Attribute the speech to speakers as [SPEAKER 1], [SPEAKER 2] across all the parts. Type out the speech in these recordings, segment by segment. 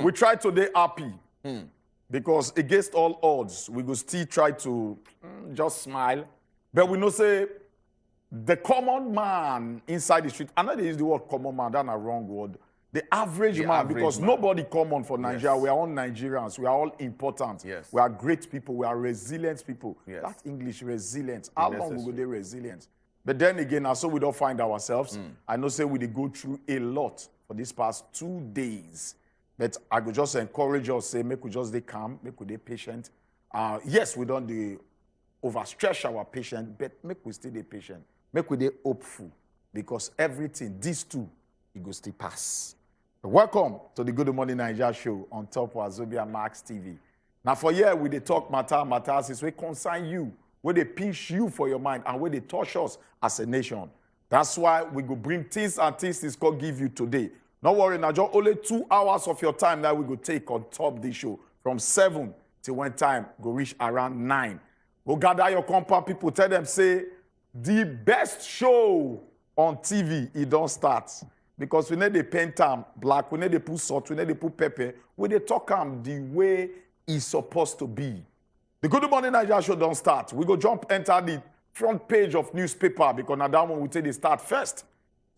[SPEAKER 1] We try to be happy. Because against all odds, we go still try to just smile. But we know say, the common man inside the street, I know they use the word common man, that's a wrong word. The average man, because nobody common for Nigeria. Yes. We are all Nigerians. We are all important. Yes. We are great people. We are resilient people. Yes. That's English, resilient. How long will they resilient? But then again, so we don't find ourselves. I know say we go through a lot for these past 2 days. But I could just encourage us, say, make we just stay calm, make we stay patient. Yes, we don't overstretch our patience, but make we stay patient. Make we stay hopeful. Because everything, these two, it goes to pass. So welcome to the Gudu Morning Naija Show on top of wazobiamax TV. Now for here, we dey talk matters is we concern you, where they pinch you for your mind, and where they touch us as a nation. That's why we go bring things and things this God give you today. Don't worry, now just only 2 hours of your time that we go take on top this show. From 7 till when time go reach around 9. Go gather your compound people, tell them, say, the best show on TV, it don't start. Because we need the paint time black, we need to put salt, we need to put pepper. We need to talk the way it's supposed to be. The Good Morning Naija Show don't start. We go jump enter the front page of newspaper because now that one we take the start first.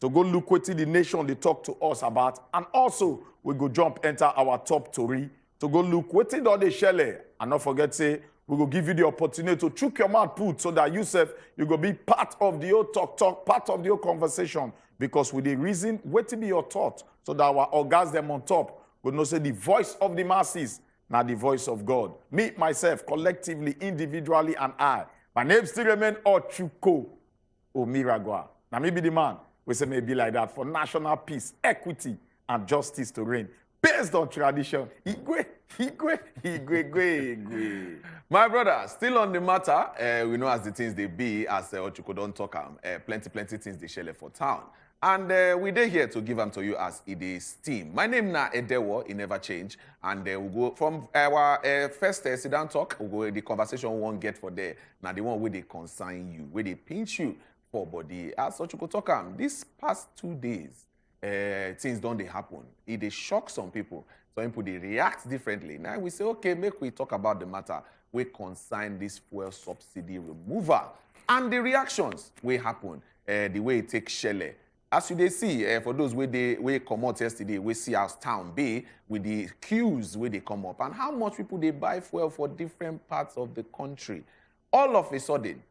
[SPEAKER 1] So go look what the nation they talk to us about. And also, we go jump enter our top story. So go look what they do share. And not forget, say, we will give you the opportunity to chook your mouth put so that you go be part of the old talk, part of the old conversation. Because with the reason, what to be your thought, so that our orgasm on top will not say the voice of the masses, not the voice of God. Me, myself, collectively, individually, and I. My name still remain Ochuko Omiragwa. Now me be the man. We say maybe like that for national peace, equity, and justice to reign. Based on tradition. Igwe.
[SPEAKER 2] My brother, still on the matter, we know as the things they be, as Ochuko don't talk, plenty things they share for town. And we dey here to give them to you as it is team. My name na Edewo, it never change. And we'll go from our first sit down talk, we'll go the conversation we won't get for there. Now the one where they consign you, where they pinch you for body. As Ochuko talk, this past 2 days, things don't they happen. It they shock some people. Some people they react differently. Now we say, okay, make we talk about the matter. We consign this fuel subsidy remover. And the reactions will happen. The way it takes shell. As you they see, for those where they come out yesterday, we see our town be with the queues where they come up and how much people they buy fuel for different parts of the country. All of a sudden,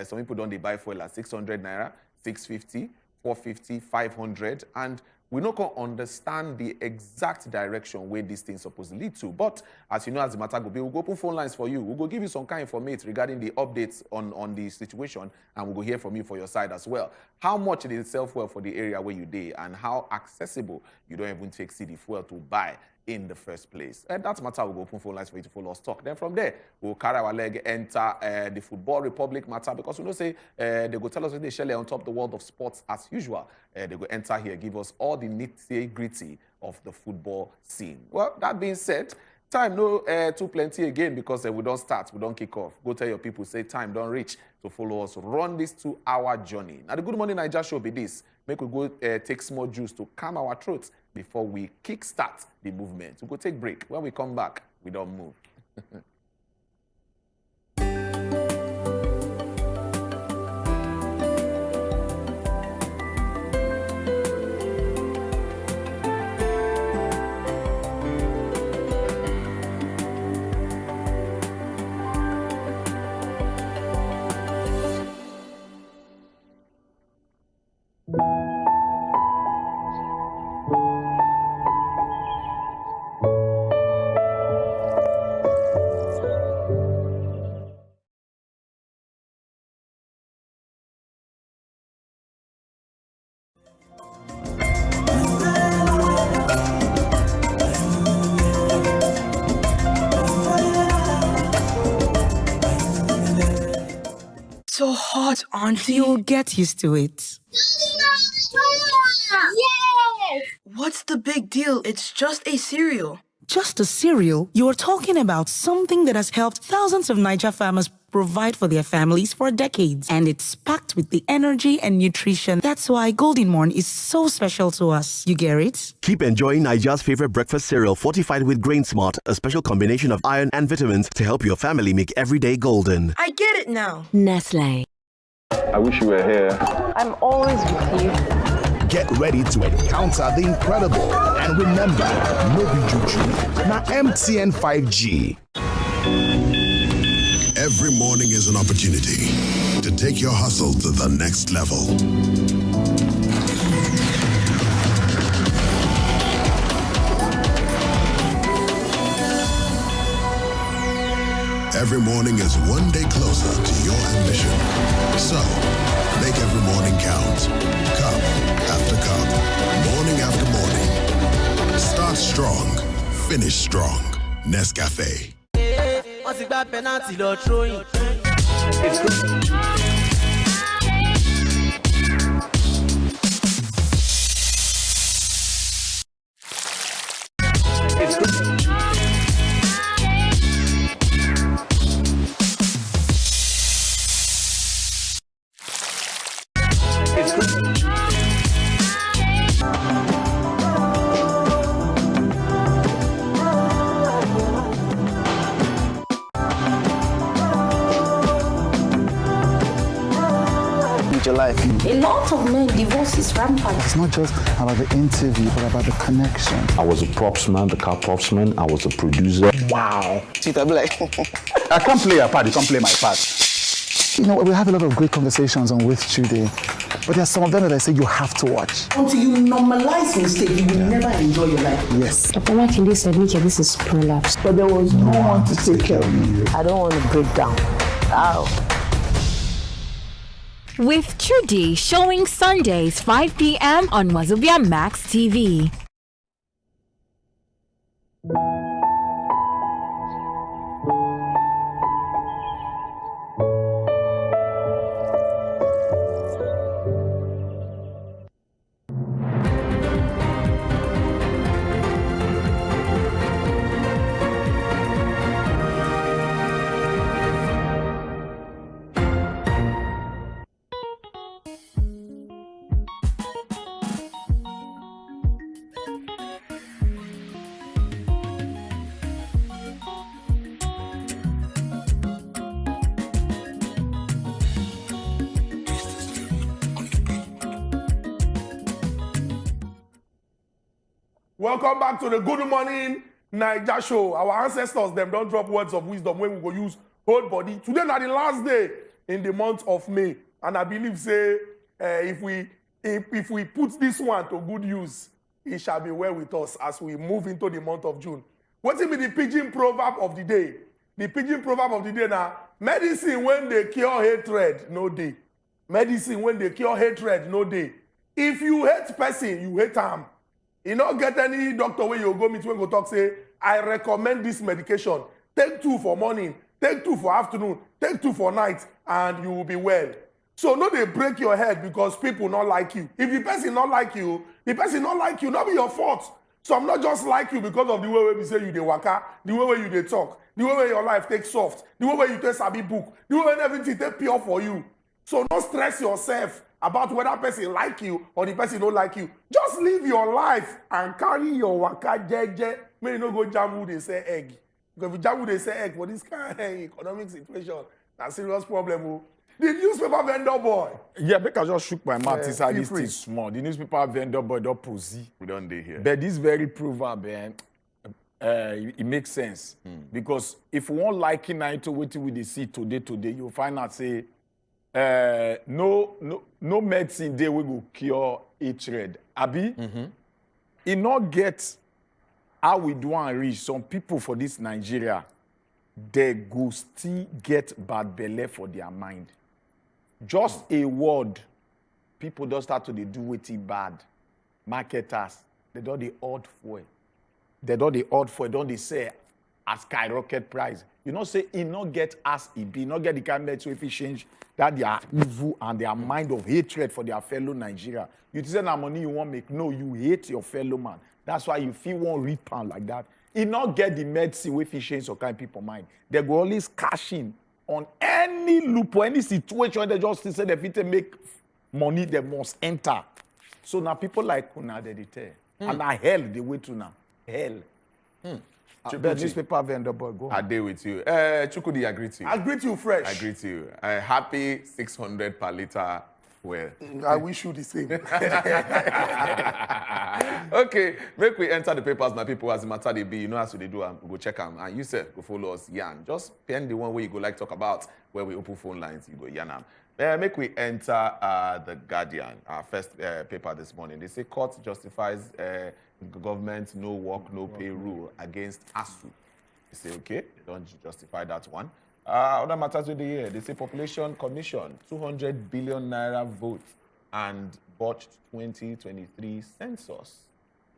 [SPEAKER 2] some people don't they buy fuel at 600 naira, 650, 450, 500, and we not going to understand the exact direction where these things supposed to lead to. But as you know, as the matter go be, we'll go open phone lines for you. We'll go give you some kind of information regarding the updates on the situation, and we'll go hear from you for your side as well. How much it is sell fuel for the area where you dey, and how accessible you don't even take city fuel to buy in the first place. And that matter, we'll go open phone lines for you to follow us talk. Then from there, we'll carry our leg, enter the Football Republic matter, because we know say they go tell us they share on top of the world of sports as usual. They go enter here, give us all the nitty-gritty of the football scene. Well, that being said, time no too plenty again because we don't start, we don't kick off. Go tell your people, say time don't reach to follow us, run this 2-hour journey. Now the Good Morning Naija Show be this. Make we go take small juice to calm our throats before we kickstart the movement. We go take break. When we come back, we don't move.
[SPEAKER 3] So hot, auntie. You'll get used to it.
[SPEAKER 4] Yes!
[SPEAKER 3] What's the big deal? It's just a cereal. Just a cereal? You're talking about something that has helped thousands of Niger farmers provide for their families for decades. And it's packed with the energy and nutrition. That's why Golden Morn is so special to us. You get it?
[SPEAKER 4] Keep enjoying Nigeria's favorite breakfast cereal fortified with Grain Smart, a special combination of iron and vitamins to help your family make every day golden.
[SPEAKER 3] I get it now.
[SPEAKER 5] Nestle.
[SPEAKER 6] I wish you were here.
[SPEAKER 7] I'm always with you.
[SPEAKER 8] Get ready to encounter the incredible. And remember, no be juju. Na MTN 5G.
[SPEAKER 9] Every morning is an opportunity to take your hustle to the next level. Every morning is one day closer to your ambition. So, make every morning count. Cup after cup, morning after morning. Start strong, finish strong. Nescafe.
[SPEAKER 10] Your life.
[SPEAKER 7] A lot of men, divorce is rampant.
[SPEAKER 10] It's not just about the interview, but about the connection.
[SPEAKER 6] I was a props man, the car props man. I was a producer.
[SPEAKER 10] Wow. See, I'll be like, I can't play your part, you can't play my part. You know, we have a lot of great conversations on With Today, but there are some of them that I say you have to watch.
[SPEAKER 11] Until you normalize mistake, you will never enjoy your life.
[SPEAKER 10] Yes.
[SPEAKER 5] Dr. Makinde said, this is prolapse.
[SPEAKER 10] But there was no one to take care of me.
[SPEAKER 7] I don't want to break down. Ow.
[SPEAKER 12] With Trudy showing Sundays 5 p.m. on wazobiamax TV.
[SPEAKER 1] Welcome back to the Gudu Morning Naija Show. Our ancestors, them don't drop words of wisdom when we go use whole body. Today na the last day in the month of May. And I believe, say, if we put this one to good use, it shall be well with us as we move into the month of June. What is the pidgin proverb of the day? The pidgin proverb of the day now, medicine when they cure hatred, no day. Medicine when they cure hatred, no day. If you hate person, you hate harm. You don't get any doctor where you go meet when go talk say, I recommend this medication. Take 2 for morning, take 2 for afternoon, take 2 for night, and you will be well. So no, they break your head because people not like you. If the person not like you, not be your fault. So I'm not just like you because of the way we say you dey waka, the way you dey talk, the way your life takes soft, the way you take sabi book, the way everything take pure for you. So don't stress yourself about whether person like you or the person don't like you. Just live your life and carry your waka jeje. May you no go jam who they say egg. Because if you jam who they say egg for this kind of economic situation, that's a serious problem. The newspaper vendor boy.
[SPEAKER 2] Yeah, because I just shook my mouth inside this thing small. The newspaper vendor boy don't posy.
[SPEAKER 6] We don't dey here.
[SPEAKER 2] But this very proverb, it makes sense. Because if we want liking to what we see today, you'll find out say, no medicine day we go cure hatred. Abi, it not get how we do and reach some people for this Nigeria, they go still get bad belly for their mind. Just a word, people don't start to do witty bad. Marketers, they don't the odd for it. They don't the odd for it. Don't they say a skyrocket price? You know, say it not get as it be, not get the kind of if it change that they are evil and their mind of hatred for their fellow Nigeria. You say that money you want make, no, you hate your fellow man. That's why you feel one repound like that. It not get the medicine if it change some kind of people mind. They go always cash in
[SPEAKER 1] on any loop or any situation they just say they fit make money, they must enter. So now people like Kuna, they tell. And now hell, they wait to now. Hell. The newspaper vendor boy, go.
[SPEAKER 2] I deal with you. Chukudi, I greet you.
[SPEAKER 11] I greet you fresh.
[SPEAKER 2] I greet you. Happy 600 per litre. Well,
[SPEAKER 11] I wish you the same.
[SPEAKER 2] Okay, make we enter the papers, my people, as the matter they be. You know, as they do, we go check them. And you said, go follow us, Yan. Just pen the one where you go like talk about, where we open phone lines, you go Yan. Make we enter the Guardian, our first paper this morning. They say court justifies government no work, no pay rule against ASU. They say, okay, they don't justify that one. Other matters with the year, they say population commission, 200 billion naira vote and botched 2023 census.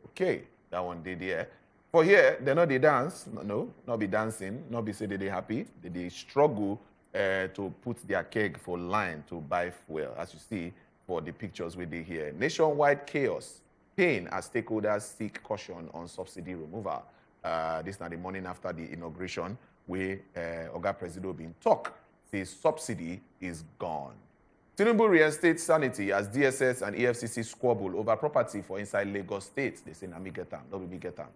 [SPEAKER 2] Okay, that one they there. For here, they know they dance, no, not be dancing, not be say they happy, they struggle to put their keg for line to buy fuel, as you see for the pictures we did here. Nationwide chaos, pain as stakeholders seek caution on subsidy removal. This now the morning after the inauguration, where Oga President been talk, says subsidy is gone. Tinubu reinstates sanity as DSS and EFCC squabble over property for inside Lagos State. They say, na me get them, no be me get them.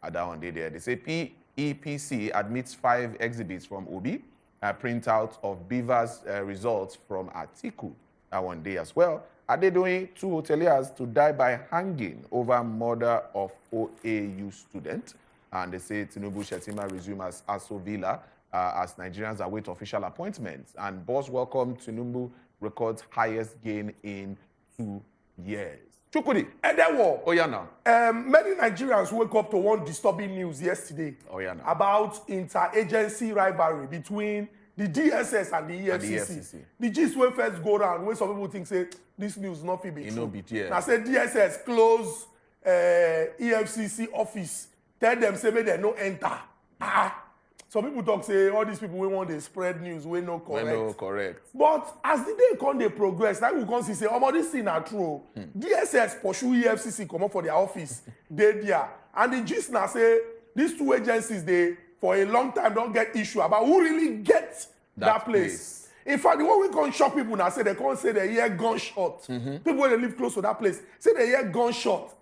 [SPEAKER 2] At that one day there. They say PEPC admits 5 exhibits from Obi, a printout of Beaver's results from Atiku. That one day as well. Are they doing 2 hoteliers to die by hanging over murder of OAU student? And they say Tinubu Shetima resume as Aso Villa as Nigerians await official appointments. And boss welcome Tinubu records highest gain in 2 years.
[SPEAKER 11] Chukudi, Edewo.
[SPEAKER 2] Oh, yeah, now.
[SPEAKER 11] Many Nigerians woke up to one disturbing news yesterday about interagency rivalry between the DSS and the EFCC. The gist will first go around when some people think, say, this news not be true. Now, say DSS close EFCC office. Tell them, say, may they no enter. Some people talk, say, all these people, we want to spread news, we no correct.
[SPEAKER 2] We no correct.
[SPEAKER 11] But as the day come, they progress, like we can see, say, oh, this thing are true. DSS pursue EFCC, come up for their office, they there. And the gist now say, these 2 agencies, they, for a long time, don't get issue about who really gets that place. In fact, the one we can shock people now, say, they can't say they hear gunshot. People when they live close to that place, say they hear gunshot.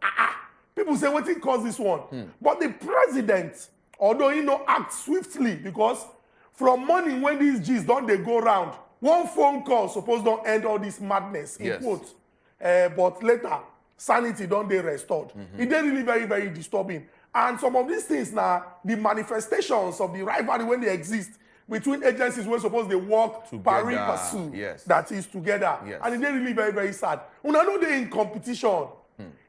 [SPEAKER 11] People say, what cause this one? But the president, although he no act swiftly, because from morning when these G's don't they go round, one phone call suppose don't end all this madness, in quote. But later, sanity don't they restored. It did really very, very disturbing. And some of these things now, the manifestations of the rivalry when they exist between agencies when suppose they work pari passu, that is together. And it did really very, very sad. Una know they in competition.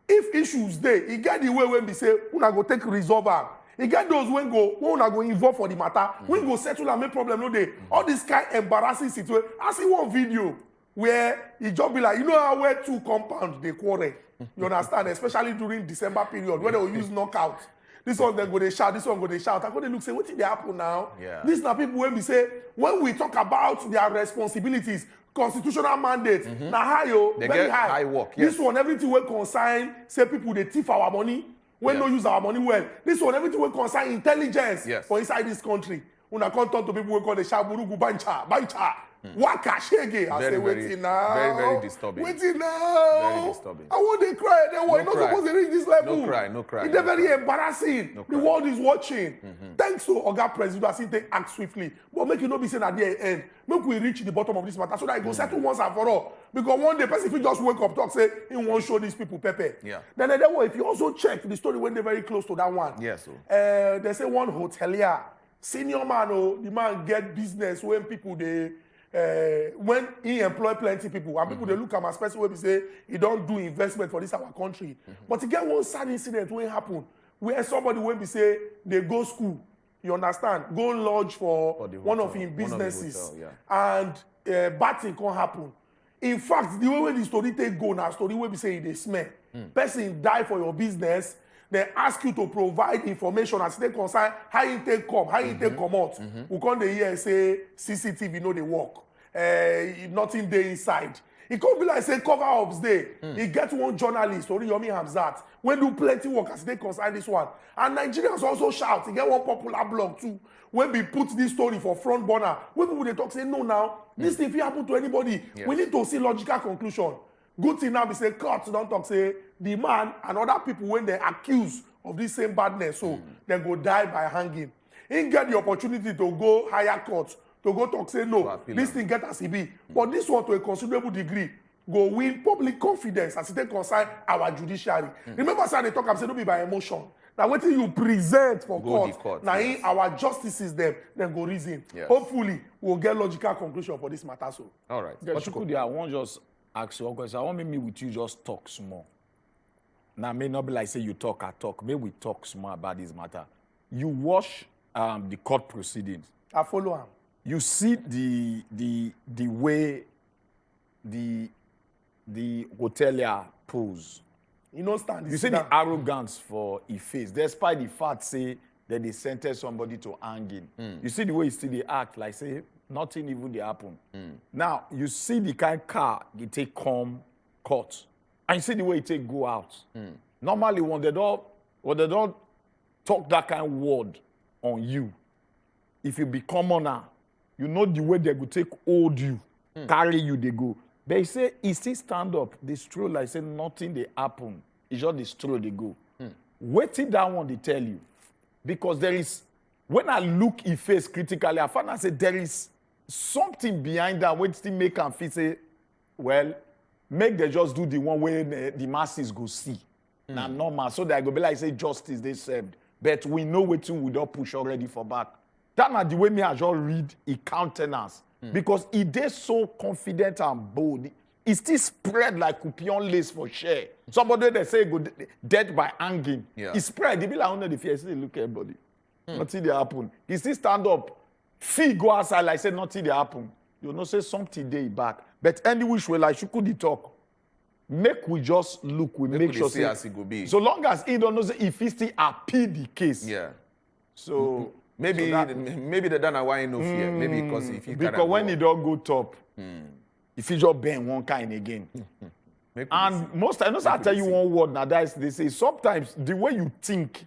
[SPEAKER 11] If issues there, you get the way when we say, una go take resolve am. You get those when una go involve for the matter, when go settle and make problem no day. All this kind of embarrassing situation. I see one video where it just be like, you know how where 2 compounds they quarrel. You understand? Especially during December period, where they will use knockout. This one they go they shout, this one go they shout. I go they look say, what did they happen now? This now people when we say, when we talk about their responsibilities, constitutional mandate, na high, very high work. This one, everything will consign, say people they thief our money, when no use our money well. This one, everything will consign intelligence for inside this country. When I come talk to people who call the shaburugu bancha. Waka shege. I say, waiting now.
[SPEAKER 2] Very, very disturbing.
[SPEAKER 11] Waiting now.
[SPEAKER 2] Very disturbing.
[SPEAKER 11] I want to cry. They were not supposed to reach this level.
[SPEAKER 2] No cry.
[SPEAKER 11] It's very embarrassing. The world is watching. Thanks to Oga President, I think they act swiftly. But make it not be saying at the end. Make we reach the bottom of this matter so that it go settle once and for all. Because one day, person if you just wake up, talk, say, he won't show these people pepper. Then if you also check the story when they're very close to that one. They say one hotelier, senior man, the man get business when people they when he employ plenty people and people they look at him as person where we say he don't do investment for this our country. But he get one sad incident when happen where somebody when we say they go school, you understand, go lodge for one of his businesses and bad thing can't happen. In fact, the way the story take go now, story where we say they smell. Person die for your business. They ask you to provide information as they concern how you take come, how you take come out. We come the here say CCTV know they work. Nothing there inside. It can't be like say cover ups day. He get one journalist, Oriyomi Hamzat, when do plenty work as they concern this one. And Nigerians also shout. He get one popular blog too. When we put this story for front burner, when people they talk say no now, this thing if happen to anybody, we need to see logical conclusion. Good thing now be say court don't talk say the man and other people when they accused of this same badness, so they go die by hanging. He get the opportunity to go higher court, to go talk say no, this thing get as it be. But this one to a considerable degree go win public confidence as it concern our judiciary. Remember say they talk am say no be by emotion. Now what you present for court, now our justices them go reason. Hopefully we'll get logical conclusion for this matter. So
[SPEAKER 2] all right.
[SPEAKER 1] Yeah, I won't just ask you a question. I want me with you just talk small. Now, may not be like say you talk, I talk. Maybe we talk small about this matter. You watch the court proceedings.
[SPEAKER 11] I follow him.
[SPEAKER 1] You see the way the hotelier pose. You see the arrogance for his face, despite the fact say that they sentence somebody to hanging. You see the way he still they act like say nothing even they happen. Now you see the kind of car he take come court. And you see the way it take go out. Normally, when they don't talk that kind of word on you, if you be commoner, you know the way they go take hold you, carry you, they go. But he say, he still stand up, they stroll like say nothing they happen. It's just the stroll they go. Wait till that one they tell you. Because there is, when I look his face critically, I find I say there is something behind that when still make him feel say, well, make they just do the one way the masses go see. Now normal, so that I go be like say justice they served. But we know what we don't push already for back. That's not the way me I just read his countenance. Because he is so confident and bold. He still spread like coupon lace for share. Somebody they say go dead by hanging. He spread. He be like under the fear. Still look at everybody. Nothing they happen. He still stand up. Feet go outside like say nothing they happen. You know say something they back. But any which way like you could talk. Make we just look. We make sure say
[SPEAKER 2] as it go be.
[SPEAKER 1] So long as he don't know say if he still appeal the case. So
[SPEAKER 2] maybe maybe the done why no fear. Maybe because if he
[SPEAKER 1] because when he don't go top, if he just bend one kind again. And most times, I tell you one word now, that is, they say sometimes the way you think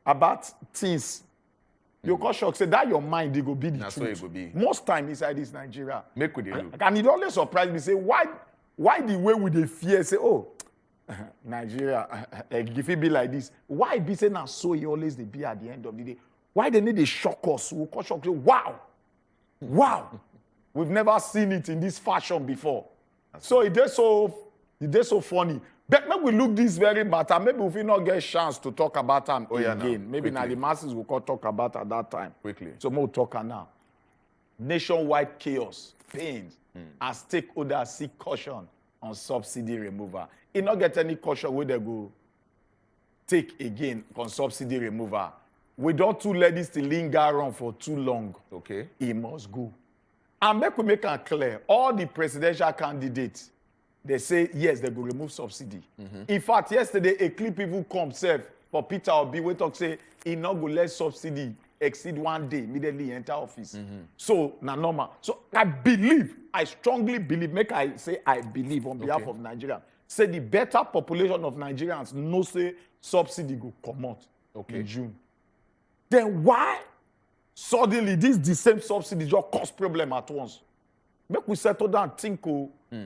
[SPEAKER 1] about things, you can shock. Say that your mind they go be the truth.
[SPEAKER 2] It go be.
[SPEAKER 1] Most time inside this Nigeria.
[SPEAKER 2] Make with you.
[SPEAKER 1] And it always surprise me. Say why the way with the fear say oh Nigeria if it be like this, why be say now so he always they be at the end of the day? Why they need to shock us? We can shock you. Wow. We've never seen it in this fashion before. So it is so funny. But maybe we look this very matter. Maybe if we not get a chance to talk about them again. Maybe now the masses will talk about at that time.
[SPEAKER 2] Quickly.
[SPEAKER 1] So more talk now. Nationwide chaos, pains, as stakeholders seek caution on subsidy removal. It not get any caution where they go take again on subsidy removal. We don't too let this to linger on for too long.
[SPEAKER 2] Okay.
[SPEAKER 1] It must go. And make it clear, all the presidential candidates, they say, yes, they go remove subsidy. In fact, yesterday, a clip even come for Peter Obi, we talk say, he not go let subsidy exceed 1 day, immediately enter office. So, na normal. So, I strongly believe, make I say I believe on behalf of Nigeria, say the better population of Nigerians know say subsidy go come out in June. Then why suddenly this the same subsidy just cause problem at once? Make we settle down and think.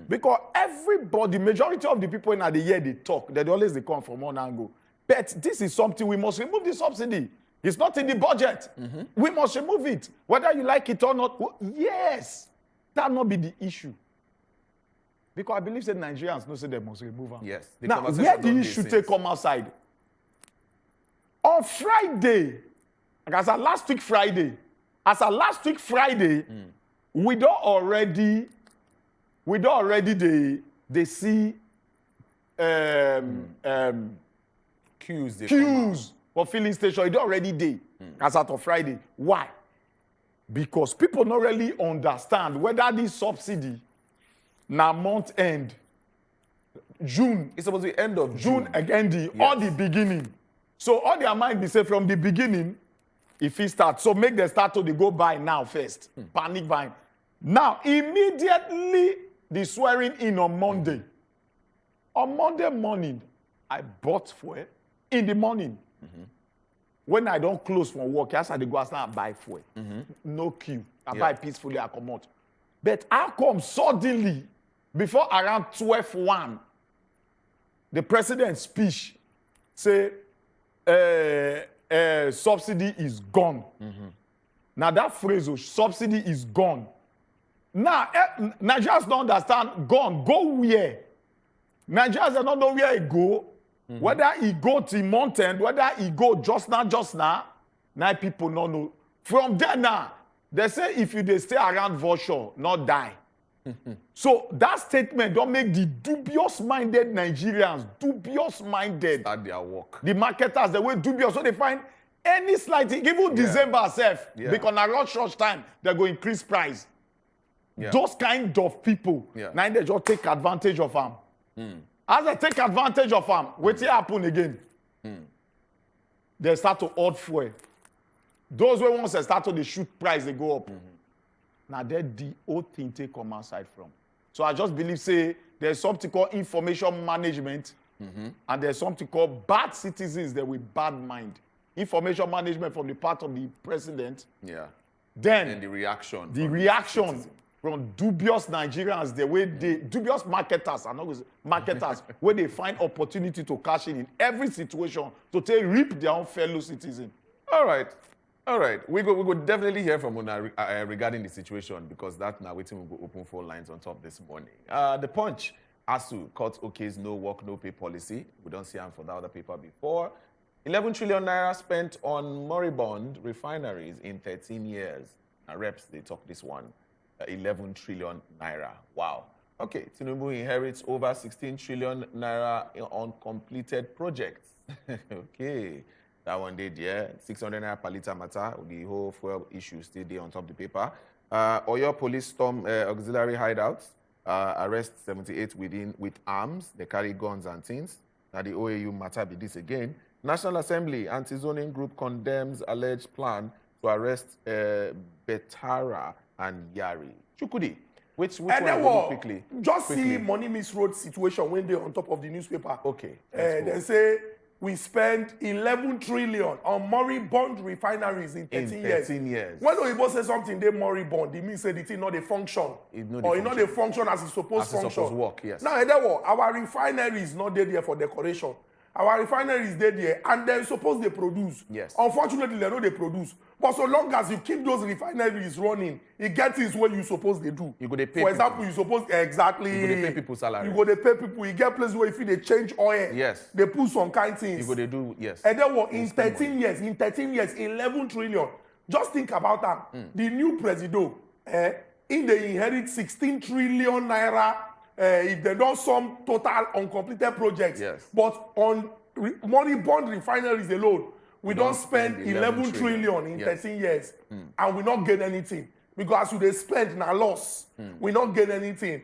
[SPEAKER 1] Because everybody, majority of the people in the year they talk, they always they come from one angle. But this is something we must remove the subsidy. It's not in the budget. We must remove it. Whether you like it or not. Yes. That not be the issue. Because I believe that Nigerians know say they must remove them.
[SPEAKER 2] Yes.
[SPEAKER 1] Now, where the issue take come outside? On Friday, as a last week Friday, we don't already they see queues for filling station. It already day as out of Friday. Why? Because people not really understand whether this subsidy now month end June.
[SPEAKER 2] It's supposed to be end of
[SPEAKER 1] June again or the beginning. So all their mind be say from the beginning. If he starts, so make the start to the go buy now first. Panic buying. Now, immediately the swearing in on Monday. On Monday morning, I bought fuel in the morning. When I don't close from work, I had to go outside and buy fuel. No queue. I buy peacefully, I come out. But how come suddenly, before around 12:01, the president's speech say, subsidy is gone. Now that phrase, subsidy is gone. Now, Nigerians don't understand, gone, go where? Nigerians don't know where it go. Whether he go to mountain, whether he go just now, people don't know. From there now, they say if they stay around Vosho, not die. So that statement don't make the dubious-minded Nigerians, dubious-minded.
[SPEAKER 2] Start their work.
[SPEAKER 1] The marketers, they were dubious. So they find any slight, even December self, because na rush time, they go increase price. Those kind of people, now they just take advantage of them. As they take advantage of them, what happen again? They start to hoard fuel. Those who once they start to shoot price, they go up. Now that's the whole thing they come outside from. So I just believe, say, there's something called information management, and there's something called bad citizens that with bad mind. Information management from the part of the president. Then
[SPEAKER 2] and the reaction.
[SPEAKER 1] The reaction from dubious Nigerians, the way they, dubious marketers, I'm not going to say marketers, where they find opportunity to cash in every situation to take reap their own fellow citizen.
[SPEAKER 2] All right. We go definitely hear from Una regarding the situation, because that now waiting will go open 4 lines on top this morning. The Punch, ASU, court okays no work, no pay policy. We don't see them for the other paper before. 11 trillion naira spent on moribund refineries in 13 years. Now, reps, they talk this one. 11 trillion naira. Wow. Okay, Tinubu inherits over 16 trillion naira on completed projects. Okay, that one did, 600 naira per litre matter. The whole fuel issue still there on top of the paper. Oyo police storm auxiliary hideouts. Arrest 78 with arms. They carry guns and things. Now the OAU matter be this again. National Assembly anti-zoning group condemns alleged plan to arrest Betara and Yari. Chukudi, which one quickly?
[SPEAKER 11] Just see money misroad situation when they're on top of the newspaper.
[SPEAKER 2] Okay.
[SPEAKER 11] They say we spend 11 trillion on moribund refineries in 13 years. When Oyibo say something, they moribund, it means that the thing not a function. It not a function as it's supposed to function.
[SPEAKER 2] Work, yes.
[SPEAKER 11] Now, our refinery is not there for decoration. Our refinery is there, and they're supposed to produce.
[SPEAKER 2] Yes.
[SPEAKER 11] Unfortunately, they know they produce. But so long as you keep those refineries running, it gets is what you supposed to do.
[SPEAKER 2] You go to pay.
[SPEAKER 11] For example, you supposed exactly.
[SPEAKER 2] You go to pay people salary.
[SPEAKER 11] You go to pay people. You get places where if they change oil.
[SPEAKER 2] Yes.
[SPEAKER 11] They put some kind of things.
[SPEAKER 2] You go to do yes.
[SPEAKER 11] And then what? In 13 years, 11 trillion. Just think about that. The new president, in they inherit 16 trillion naira. If they don't sum total uncompleted projects, but on moribund refineries alone, we don't spend 11 trillion in 13 years, and we not gain anything. Because as they spend in a loss, we not gain anything.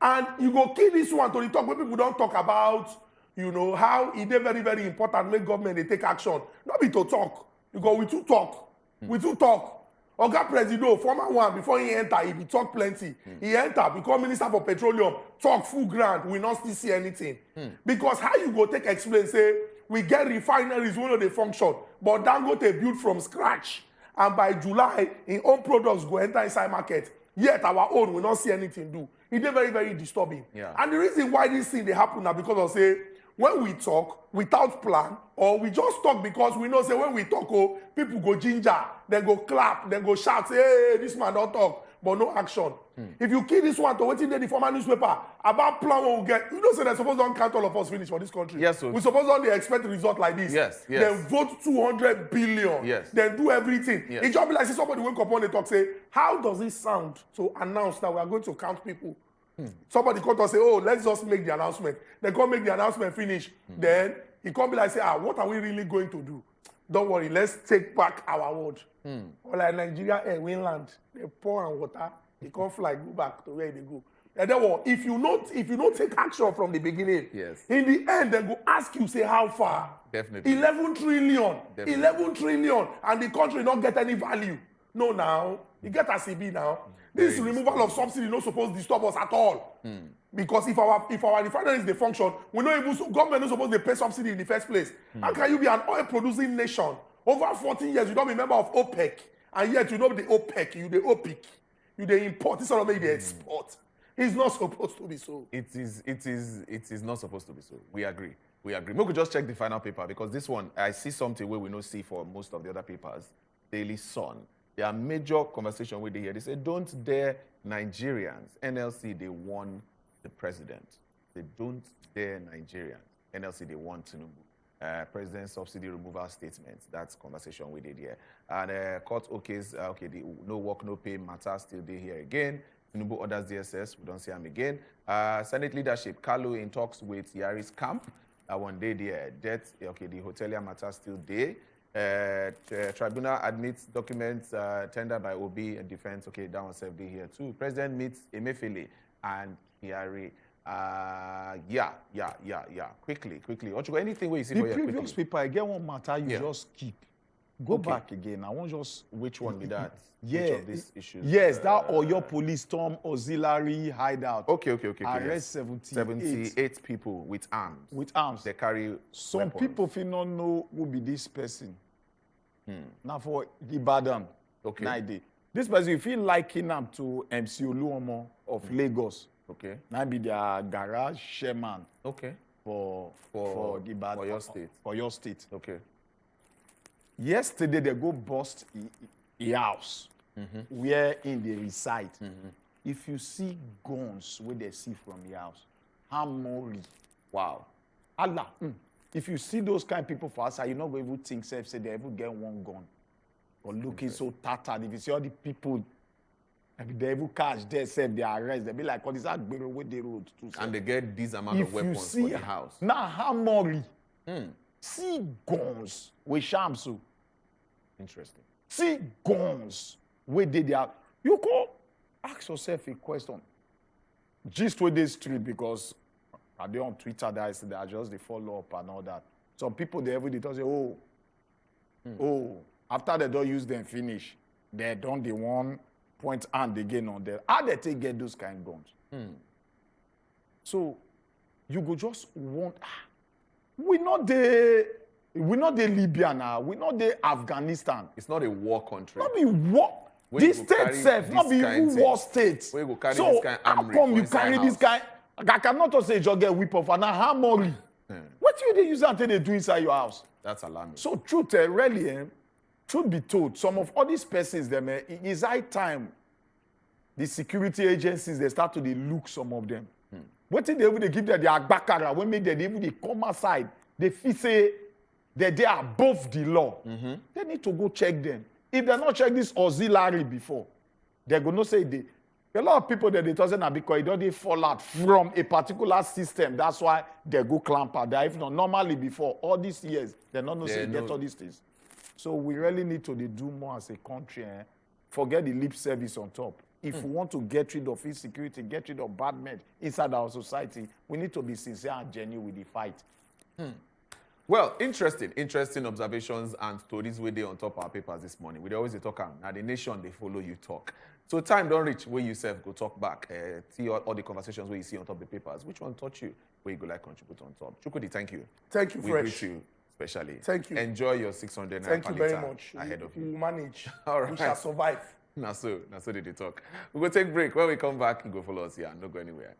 [SPEAKER 11] And you go kill this one to the talk where people don't talk about, how it is very, very important make government they take action. Not be to talk, because we too talk. We too talk. Oga President, former one, before he enter, he be talk plenty. He enter, become Minister for Petroleum, talk full ground, we not still see anything. Because how you go take explain, say, we get refineries, one of the function, but Dangote build from scratch. And by July, in own products go enter inside market. Yet our own will not see anything do. It is very, very disturbing. And the reason why this thing they happen now because of say, when we talk without plan, or we just talk because we know, say, when we talk, people go ginger, then go clap, then go shout, say, hey, this man don't talk, but no action. If you kill this one to wait in the former newspaper about plan what we get, you know, say they're supposed to count all of us finish for this country.
[SPEAKER 2] Yes, sir.
[SPEAKER 11] We supposed to only expect a result like this.
[SPEAKER 2] Yes.
[SPEAKER 11] Then vote 200 billion.
[SPEAKER 2] Yes.
[SPEAKER 11] Then do everything.
[SPEAKER 2] Yes.
[SPEAKER 11] It just be like, say, somebody wake up on the talk, say, how does it sound to announce that we are going to count people? Somebody come to say, oh, let's just make the announcement. They come make the announcement finish. Then he come be like, say, what are we really going to do? Don't worry, let's take back our word. Or like Nigeria air, Winland, they pour on water, they come fly, go back to where they go. And then what? If you not take action from the beginning, in the end, they go ask you, say, how far?
[SPEAKER 2] Definitely.
[SPEAKER 11] 11 trillion.
[SPEAKER 2] Definitely.
[SPEAKER 11] 11 trillion. And the country not get any value. No, now. You get as it be now. This removal of subsidy not supposed to disturb us at all. Because if our refineries they function, we know even government not supposed to pay subsidy in the first place. How can you be an oil producing nation? Over 14 years, you don't be member of OPEC, and yet you know the OPEC, you the OPEC, you the import, it's not maybe the export. It's not supposed to be so.
[SPEAKER 2] It is not supposed to be so. We agree. We agree. We could just check the final paper because this one, I see something where we don't see for most of the other papers. Daily Sun. There are major conversations with they hear. They say, don't dare Nigerians. NLC, they warn the president. They don't dare Nigerians. NLC, they warn Tinubu. President subsidy removal statements. That's conversation we did here. And court okays, the no work, no pay matter still there here again. Tinubu orders DSS. We don't see him again. Senate leadership. Kalu in talks with Yari's camp. One day there. Death. Okay, the hotelier matter still there. Tribunal admits documents tendered by OB and defense. Okay, that one self day here too. President meets Emefiele and Yari. Quickly. What you got anything where you see
[SPEAKER 1] the
[SPEAKER 2] for here
[SPEAKER 1] previous
[SPEAKER 2] quickly?
[SPEAKER 1] paper, I get one matter you just keep. Go back again. I want just
[SPEAKER 2] Which one be that?
[SPEAKER 1] Yeah,
[SPEAKER 2] Which of these issues?
[SPEAKER 1] Yes, that or your police storm auxiliary hideout.
[SPEAKER 2] Okay.
[SPEAKER 1] Arrest
[SPEAKER 2] yes.
[SPEAKER 1] 78
[SPEAKER 2] people with arms.
[SPEAKER 1] with arms.
[SPEAKER 2] They carry
[SPEAKER 1] Some
[SPEAKER 2] weapons.
[SPEAKER 1] people feel not know who be this person. Now for Ibadan,
[SPEAKER 2] Okay.
[SPEAKER 1] Naide. This person, you feel liking him to MC Oluomo of Lagos.
[SPEAKER 2] Okay.
[SPEAKER 1] Now be their garage chairman
[SPEAKER 2] Okay.
[SPEAKER 1] for Ibadan.
[SPEAKER 2] for your state.
[SPEAKER 1] For your state.
[SPEAKER 2] Okay.
[SPEAKER 1] Yesterday, they go bust a house where in they reside. If you see guns where they see from the house, Hamori.
[SPEAKER 2] Wow.
[SPEAKER 1] Allah. If you see those kind of people for outside, you're not going to even think, say they ever get one gun. But looking so tattered. If you see all the people, maybe they even catch them, say they arrest, they be like, oh, this is where they road to.
[SPEAKER 2] And they get this amount of weapons for the house.
[SPEAKER 1] Now, Hamori. See guns with Shamsu.
[SPEAKER 2] Interesting.
[SPEAKER 1] See guns where they are. You go ask yourself a question. Just with this street because are they on Twitter that they are just the follow up and all that. Some people they every day say, after they don't use them finish, they don't the one point hand again on them. How they take get those kind of guns? So you go just want we're not the Libya now. We're not the Afghanistan.
[SPEAKER 2] It's not a war country.
[SPEAKER 1] Not be war.
[SPEAKER 2] Where
[SPEAKER 1] This
[SPEAKER 2] you go
[SPEAKER 1] state
[SPEAKER 2] carry
[SPEAKER 1] self,
[SPEAKER 2] this
[SPEAKER 1] not be
[SPEAKER 2] kind
[SPEAKER 1] even
[SPEAKER 2] thing.
[SPEAKER 1] war state.
[SPEAKER 2] Where you go carry
[SPEAKER 1] So
[SPEAKER 2] this kind
[SPEAKER 1] how
[SPEAKER 2] armory
[SPEAKER 1] come
[SPEAKER 2] for
[SPEAKER 1] you
[SPEAKER 2] inside
[SPEAKER 1] carry this
[SPEAKER 2] house?
[SPEAKER 1] kind? I cannot just say you just get whip off and now Hamori. What you they use until they do inside your house?
[SPEAKER 2] That's alarming.
[SPEAKER 1] So truth, really, truth be told, some of all these persons, them, it is high time the security agencies they start to dey look some of them. What did they even give them the agbakara when make them even they come outside? They feel say that they are above the law. They need to go check them. If they not check this auxiliary before, they're going to say they. A lot of people that they doesn't have because they fall out from a particular system. That's why they go clamp out there. If not, normally before all these years, they not know say they get all these things. So we really need to do more as a country. Forget the lip service on top. If we want to get rid of insecurity, get rid of bad men inside our society, we need to be sincere and genuine with the fight.
[SPEAKER 2] Well, interesting observations and stories we did on top of our papers this morning. We always talk now the nation they follow you talk. So time don't reach where you self go talk back. See all the conversations where you see on top of the papers. Which one touch you? Where you go like contribute on top? Chukudi, thank you.
[SPEAKER 11] Thank you,
[SPEAKER 2] we
[SPEAKER 11] Fresh.
[SPEAKER 2] greet you especially.
[SPEAKER 11] Thank you.
[SPEAKER 2] Enjoy your 600 naira
[SPEAKER 11] Thank you
[SPEAKER 2] per
[SPEAKER 11] very
[SPEAKER 2] litre
[SPEAKER 11] much.
[SPEAKER 2] ahead of
[SPEAKER 11] We
[SPEAKER 2] you.
[SPEAKER 11] will manage.
[SPEAKER 2] All right.
[SPEAKER 11] We shall survive.
[SPEAKER 2] Now so did they talk. We go take break. When we come back, you go follow us here. Don't go anywhere.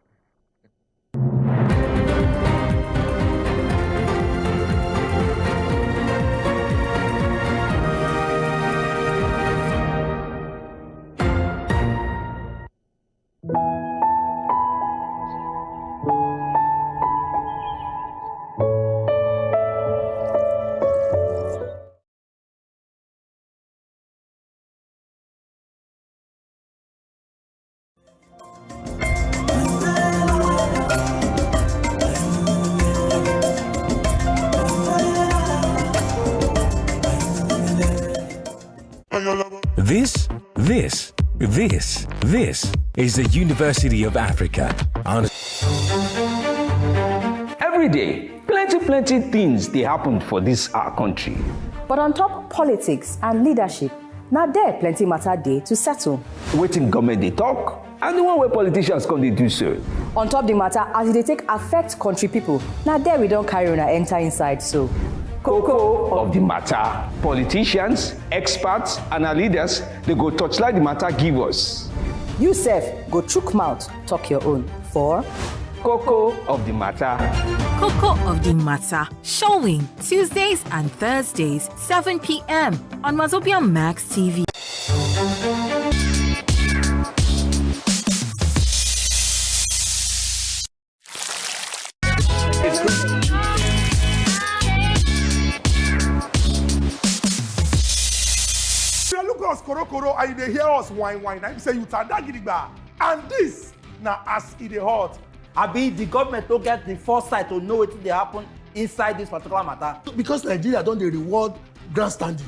[SPEAKER 13] This is the University of Africa.
[SPEAKER 14] Every day, plenty things they happen for this our country.
[SPEAKER 15] But on top politics and leadership, Now there plenty matter day to settle.
[SPEAKER 14] Waiting government they talk, and the one where politicians come they do so.
[SPEAKER 15] On top the matter, as they take affect country people, now there we don't carry on enter inside so.
[SPEAKER 14] Cocoa of the matter. Politicians, experts, and our leaders, they go touchlight the matter give us.
[SPEAKER 15] You sef, go chook mouth, talk your own. For
[SPEAKER 14] Cocoa of the matter.
[SPEAKER 12] Cocoa of the Matter, showing Tuesdays and Thursdays, 7 p.m. on wazobiamax TV.
[SPEAKER 11] They look us koro and they hear us whine. I say you tadagiriba. And this now as it hot.
[SPEAKER 16] Abi the government don't get the foresight to know what they happen inside this particular matter.
[SPEAKER 11] Because Nigeria don't they reward grandstanding.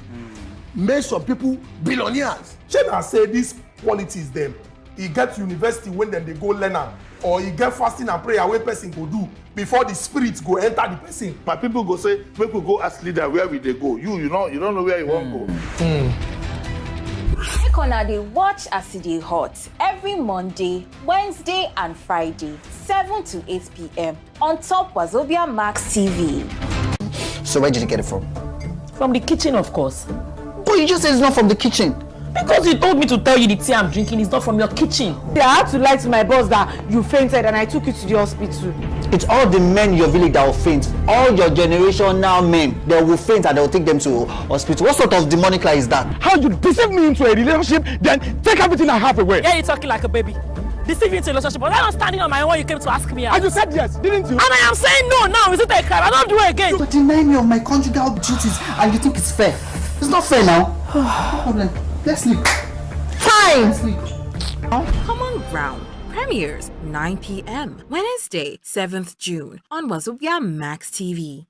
[SPEAKER 11] Make some people billionaires. Shey say this qualities them. He get university when then they go learn am, or he get fasting and prayer wey person go do before the spirit go enter the person.
[SPEAKER 17] My people go say make we go ask leader where we dey go. You don't know where you wan go.
[SPEAKER 18] Make una dey watch as e dey hot every Monday, Wednesday and Friday, 7 to 8 p.m. on top wazobiamax TV.
[SPEAKER 19] So where did you get it from?
[SPEAKER 7] From the kitchen, of course.
[SPEAKER 19] But you just said it's not from the kitchen.
[SPEAKER 7] Because you told me to tell you the tea I'm drinking is not from your kitchen. I had to lie to my boss that you fainted and I took you to the hospital.
[SPEAKER 19] It's all the men in your village that will faint. All your generation now men, they will faint and they will take them to hospital. What sort of demonic lie is that?
[SPEAKER 10] How you deceive me into a relationship, then take everything I have away?
[SPEAKER 7] Yeah, you're talking like a baby. Deceive you into a relationship, but I'm not standing on my own. You came to ask me out.
[SPEAKER 10] And you said yes, didn't you?
[SPEAKER 7] And I am saying no now. Is it a crime? I don't do it again.
[SPEAKER 19] You deny me of my conjugal duties and you think it's fair. It's not fair now. No problem. Let's sleep.
[SPEAKER 7] Fine.
[SPEAKER 19] Let's sleep.
[SPEAKER 12] Common Ground premieres 9 p.m. Wednesday, 7th June on wazobiamax TV.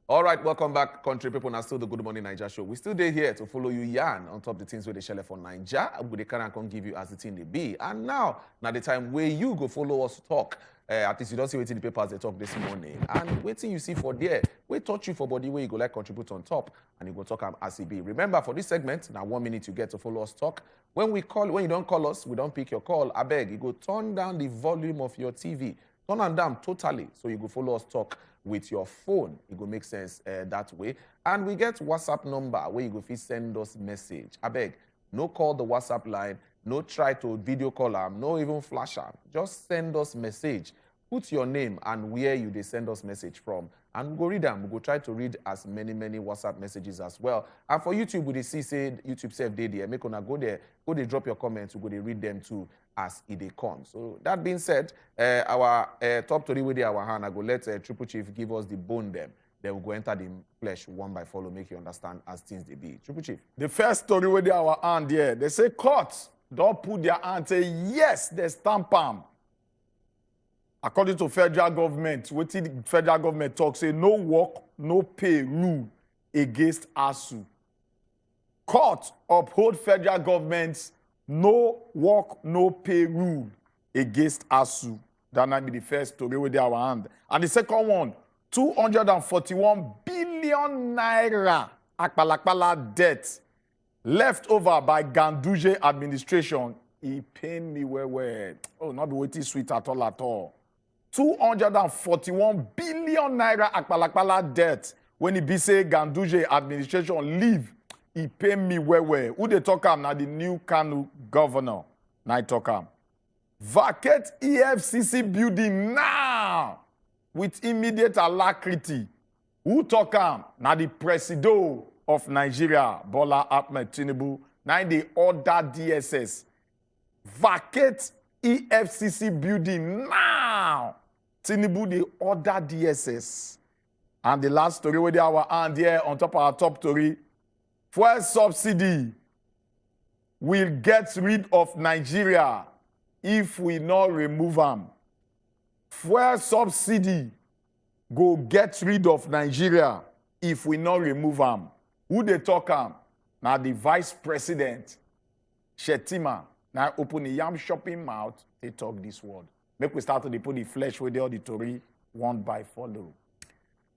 [SPEAKER 2] All right, welcome back, country people. Now still the Gudu Morning Naija Show. We still there here to follow you yarn on top the things where they share for Naija. We can give you as the thing they be. And now the time where you go follow us talk. At least you don't see waiting the papers they talk this morning. And waiting you see for there, we touch you for body where you go like contribute on top and you go talk as it be. Remember for this segment, now 1 minute you get to follow us talk. When you don't call us, we don't pick your call. I beg you go turn down the volume of your TV. Turn them down totally so you go follow us talk with your phone. It will make sense that way. And we get WhatsApp number where you go send us message. I beg, no call the WhatsApp line, no try to video call them, no even flash them. Just send us message. Put your name and where you they send us message from. And we go read them. We go try to read as many WhatsApp messages as well. And for YouTube, we see say YouTube self day there. Make una go there, go they drop your comments, we go they read them too as it they come. So that being said, our top 3 with our hand, I go let Triple Chief give us the bone them. Then we'll go enter the flesh one by follow, make you understand as things they be. Triple Chief.
[SPEAKER 1] The first story with our hand there, they say courts don't put their hand, say yes, they stamp them. According to federal government, what the federal government talk say no work, no pay rule against ASU. Court uphold federal government's no work, no pay rule against ASU. That might be the first story with our hand. And the second one, 241 billion naira akpalakpala debt left over by Ganduje administration. He pain me well. Oh, not be waiting sweet at all. 241 billion naira akpalakpala debt when he be say Ganduje administration leave. He pay me well. Who they talk am now the new Kanu governor. Now I talk am. Vacate EFCC building now with immediate alacrity. Who talk am now the President of Nigeria, Bola Tinubu. Now they order DSS. Vacate EFCC building now. Tinubu they order DSS. And the last story with our hand here on top of our top story. Fuel subsidy will get rid of Nigeria if we not remove them. Fuel subsidy go get rid of Nigeria if we not remove them. Who they talk am? Now the vice president, Shetima, now open a yam shopping mouth, they talk this word. Make we start to put the flesh with the auditory one by follow.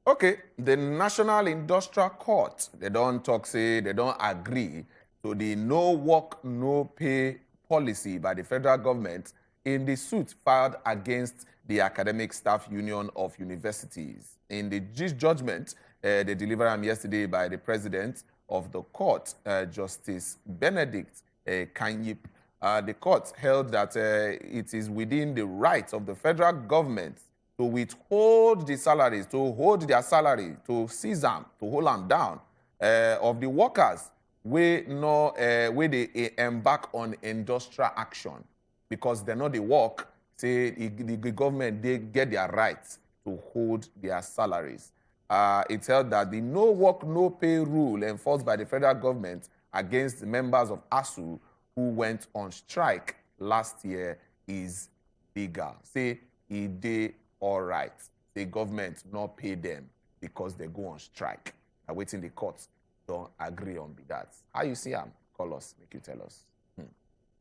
[SPEAKER 2] Okay, the National Industrial Court, they don't talk, say, they don't agree to the no work, no pay policy by the federal government in the suit filed against the Academic Staff Union of Universities. In the judgment, they delivered them yesterday by the president of the court, Justice Benedict Kanyip. The court held that it is within the rights of the federal government to withhold the salaries, to hold their salary, to seize them, to hold them down, of the workers where they embark on industrial action, because they're not the work, say the government, they get their rights to hold their salaries. It held that the no work, no pay rule enforced by the federal government against the members of ASU who went on strike last year is legal. Say, they all right. The government not pay them because they go on strike. Awaiting the courts don't agree on that. How you see them? Call us, make you tell us.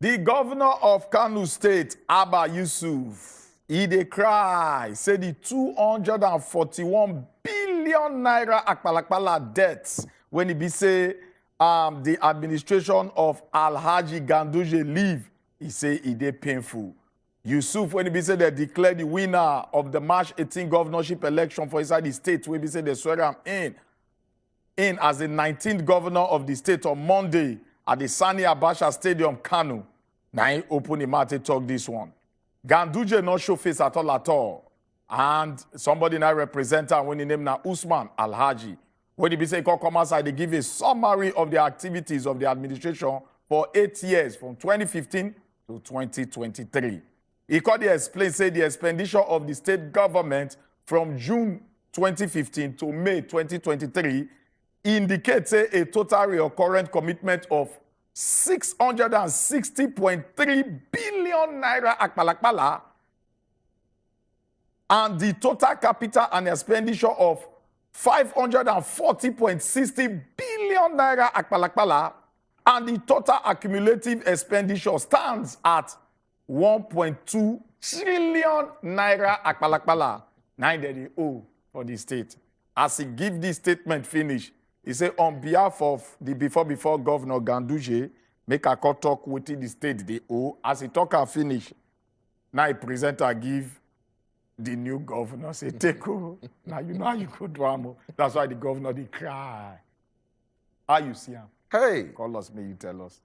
[SPEAKER 1] The governor of Kano State, Abba Yusuf, he dey cry, say the 241 billion naira akpalakpala debts when he be say the administration of Alhaji Ganduje leave, he say it dey painful. Yusuf, when he be say they declare the winner of the March 18 governorship election for inside the state, when he say they swear him in as the 19th governor of the state on Monday at the Sani Abacha Stadium, Kano. Now he open him mouth to talk this one. Ganduje not show face at all. And somebody now represent her when he name na Usman Alhaji. When he be say come outside, they give a summary of the activities of the administration for 8 years, from 2015 to 2023. He called explain, say the expenditure of the state government from June 2015 to May 2023 indicates a total recurrent commitment of 660.3 billion naira akpalakpala, and the total capital and expenditure of 540.60 billion naira akpalakpala, and the total accumulative expenditure stands at 1.2 trillion naira akpalakpala. Now they owe for the state. As he give this statement finish, he say on behalf of the before Governor Ganduje, make a call talk with the state they owe. As he talk and finish, now he presenter give the new governor, say take over. Now you know how you go do. That's why the governor they cry. How you see him?
[SPEAKER 2] Hey,
[SPEAKER 1] call us, may you tell us.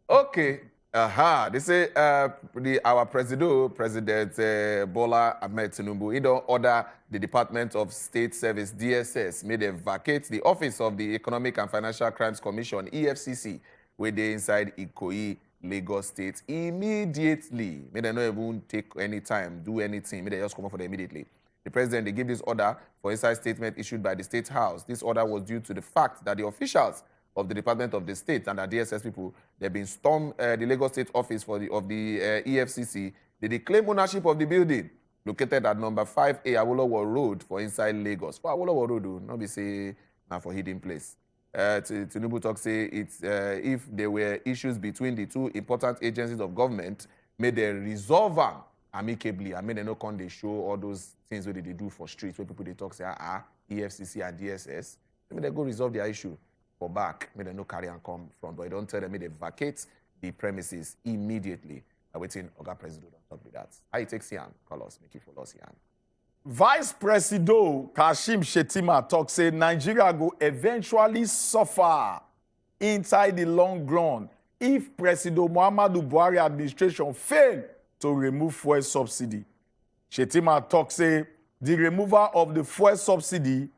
[SPEAKER 2] Okay. They say our President Bola Tinubu, he don't order the Department of State Service, DSS, made them vacate the office of the Economic and Financial Crimes Commission, EFCC, where they inside Ikoyi, Lagos State, immediately. May they not even take any time, do anything. May they just come up for them immediately. The president, they gave this order for inside statement issued by the State House. This order was due to the fact that the officials of the Department of the State and the DSS people, they've been stormed the Lagos State office of the EFCC. They claim ownership of the building located at number 5A Awolowo Road for inside Lagos. For Awolowo Road, not be say now for hidden place. Tinubu talk say it's if there were issues between the two important agencies of government, may they resolve them amicably. I mean, they not come they show all those things where they do for streets where people they talk say EFCC and DSS. Maybe they go resolve their issue. For back, may they no carry and come from, but I don't tell them, may they vacate the premises immediately. I'm waiting, Oga President, don't talk with that. How you take Sian? Call us, make you follow Sian.
[SPEAKER 1] Vice President Kashim Shettima talk say Nigeria go eventually suffer inside the long run if President Muhammadu Buhari administration fail to remove fuel subsidy. Shettima talk say the removal of the fuel subsidy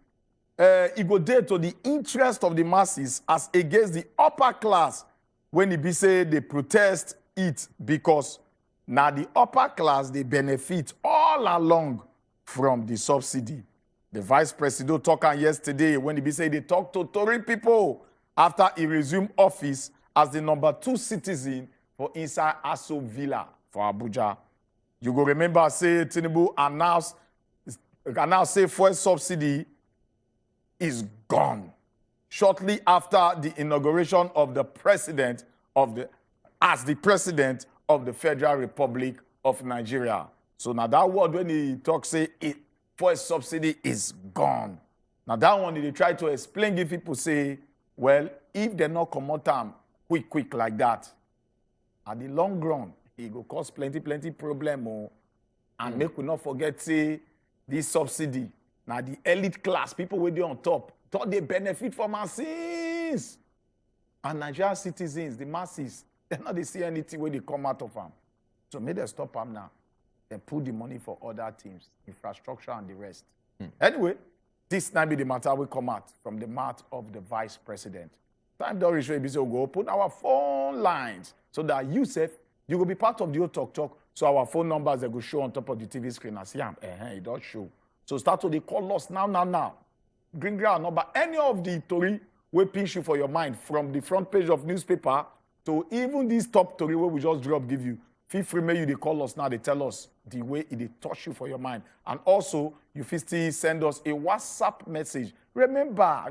[SPEAKER 1] it go there to the interest of the masses as against the upper class when it be say they protest it because now the upper class they benefit all along from the subsidy. The vice president talking yesterday when he be say they talk to Tory people after he resumed office as the #2 citizen for inside Aso Villa for Abuja. You go remember say Tinubu announced we can now say fuel subsidy is gone. Shortly after the inauguration of the president as the president of the Federal Republic of Nigeria. So now that word when he talks, say fuel subsidy is gone. Now that one they try to explain, give people say, well, if they not come out time quick like that, at the long run, it will cause plenty problem. And make we not forget, say, this subsidy. Now the elite class, people with on top, thought they benefit from our sins. And Nigerian citizens, the masses, they not they see anything where they come out of them. So may they stop them now. They put the money for other teams, infrastructure and the rest. Anyway, this now be the matter we come out from the mouth of the vice president. Time don't reach where we go open our phone lines so that you, Seth, you will be part of the old talk. So our phone numbers they go show on top of the TV screen. I see it does show. So start to call us now. Bring our number. Any of the story will pinch you for your mind from the front page of newspaper to even this top story where we just give you. Feel free, may you call us now. They tell us the way it touch you for your mind. And also, you feel still send us a WhatsApp message. Remember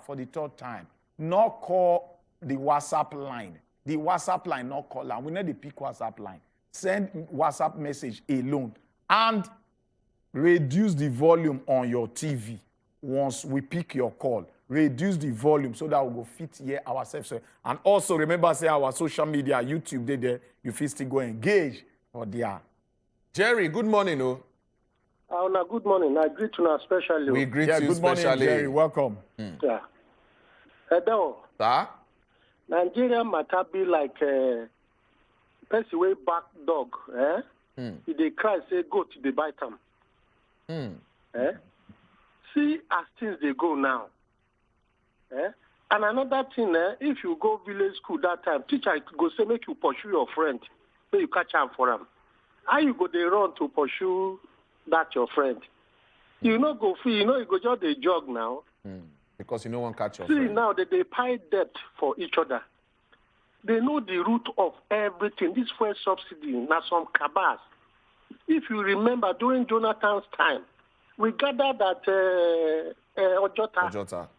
[SPEAKER 1] for the third time, not call the WhatsApp line. The WhatsApp line, not call line. We need the pick WhatsApp line. Send WhatsApp message alone. And reduce the volume on your TV once we pick your call. Reduce the volume so that we will fit here ourselves. And also remember, say our social media, YouTube, there, you feel still go engage for there.
[SPEAKER 2] Jerry, good morning,
[SPEAKER 20] good morning. I greet you especially.
[SPEAKER 2] We greet you
[SPEAKER 1] good
[SPEAKER 2] especially.
[SPEAKER 1] Morning, Jerry. Welcome.
[SPEAKER 20] Yeah. Hello.
[SPEAKER 2] Sir?
[SPEAKER 20] Nigeria matter be like a person way back dog. If they cry, say goat, they bite them. See as things they go now. And another thing, if you go village school that time, teacher go say make you pursue your friend, so you catch him for him. How you go they run to pursue that your friend? You know go free, you go just they jog now.
[SPEAKER 2] Because you know one catch your
[SPEAKER 20] See
[SPEAKER 2] friend.
[SPEAKER 20] now that they pay debt for each other. They know the root of everything. This fuel subsidy, now some cabals. If you remember, during Jonathan's time, we gathered at Ojota.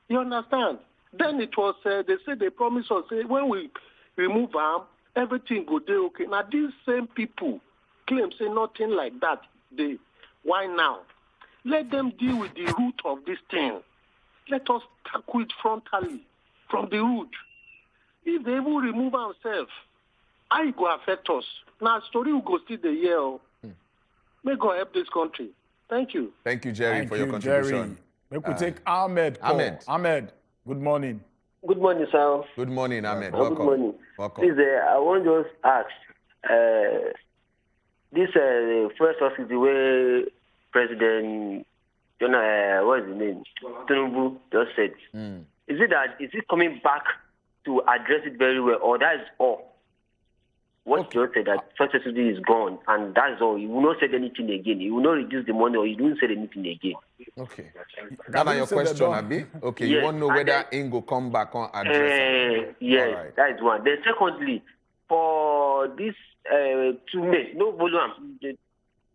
[SPEAKER 20] You understand? Then it was, they said they promised us, say, when we remove them, everything go there okay. Now these same people claim, say nothing like that. Why now? Let them deal with the root of this thing. Let us tackle it frontally, from the root. If they even remove ourselves, how it go affect us? Now story will go see the year. May God help this country. Thank you.
[SPEAKER 2] Thank you, Jerry, for your contribution.
[SPEAKER 1] We could take Ahmed. Ahmed, good morning.
[SPEAKER 21] Good morning, sir.
[SPEAKER 2] Good morning, Ahmed.
[SPEAKER 21] Good morning.
[SPEAKER 2] Welcome.
[SPEAKER 21] Please, I want to just ask, this first subsidy where President, what is his name? Tinubu just said. Is it coming back to address it very well, or that is all? What you said that first subsidy is gone, and that's all. You will not say anything again. You will not reduce the money, or you don't say anything again.
[SPEAKER 2] Okay. That's your question, Abi. Okay, yes. You want to know whether Ingo come back on address?
[SPEAKER 21] Yes, right. That is one. Then secondly, for this 2 men, no volume,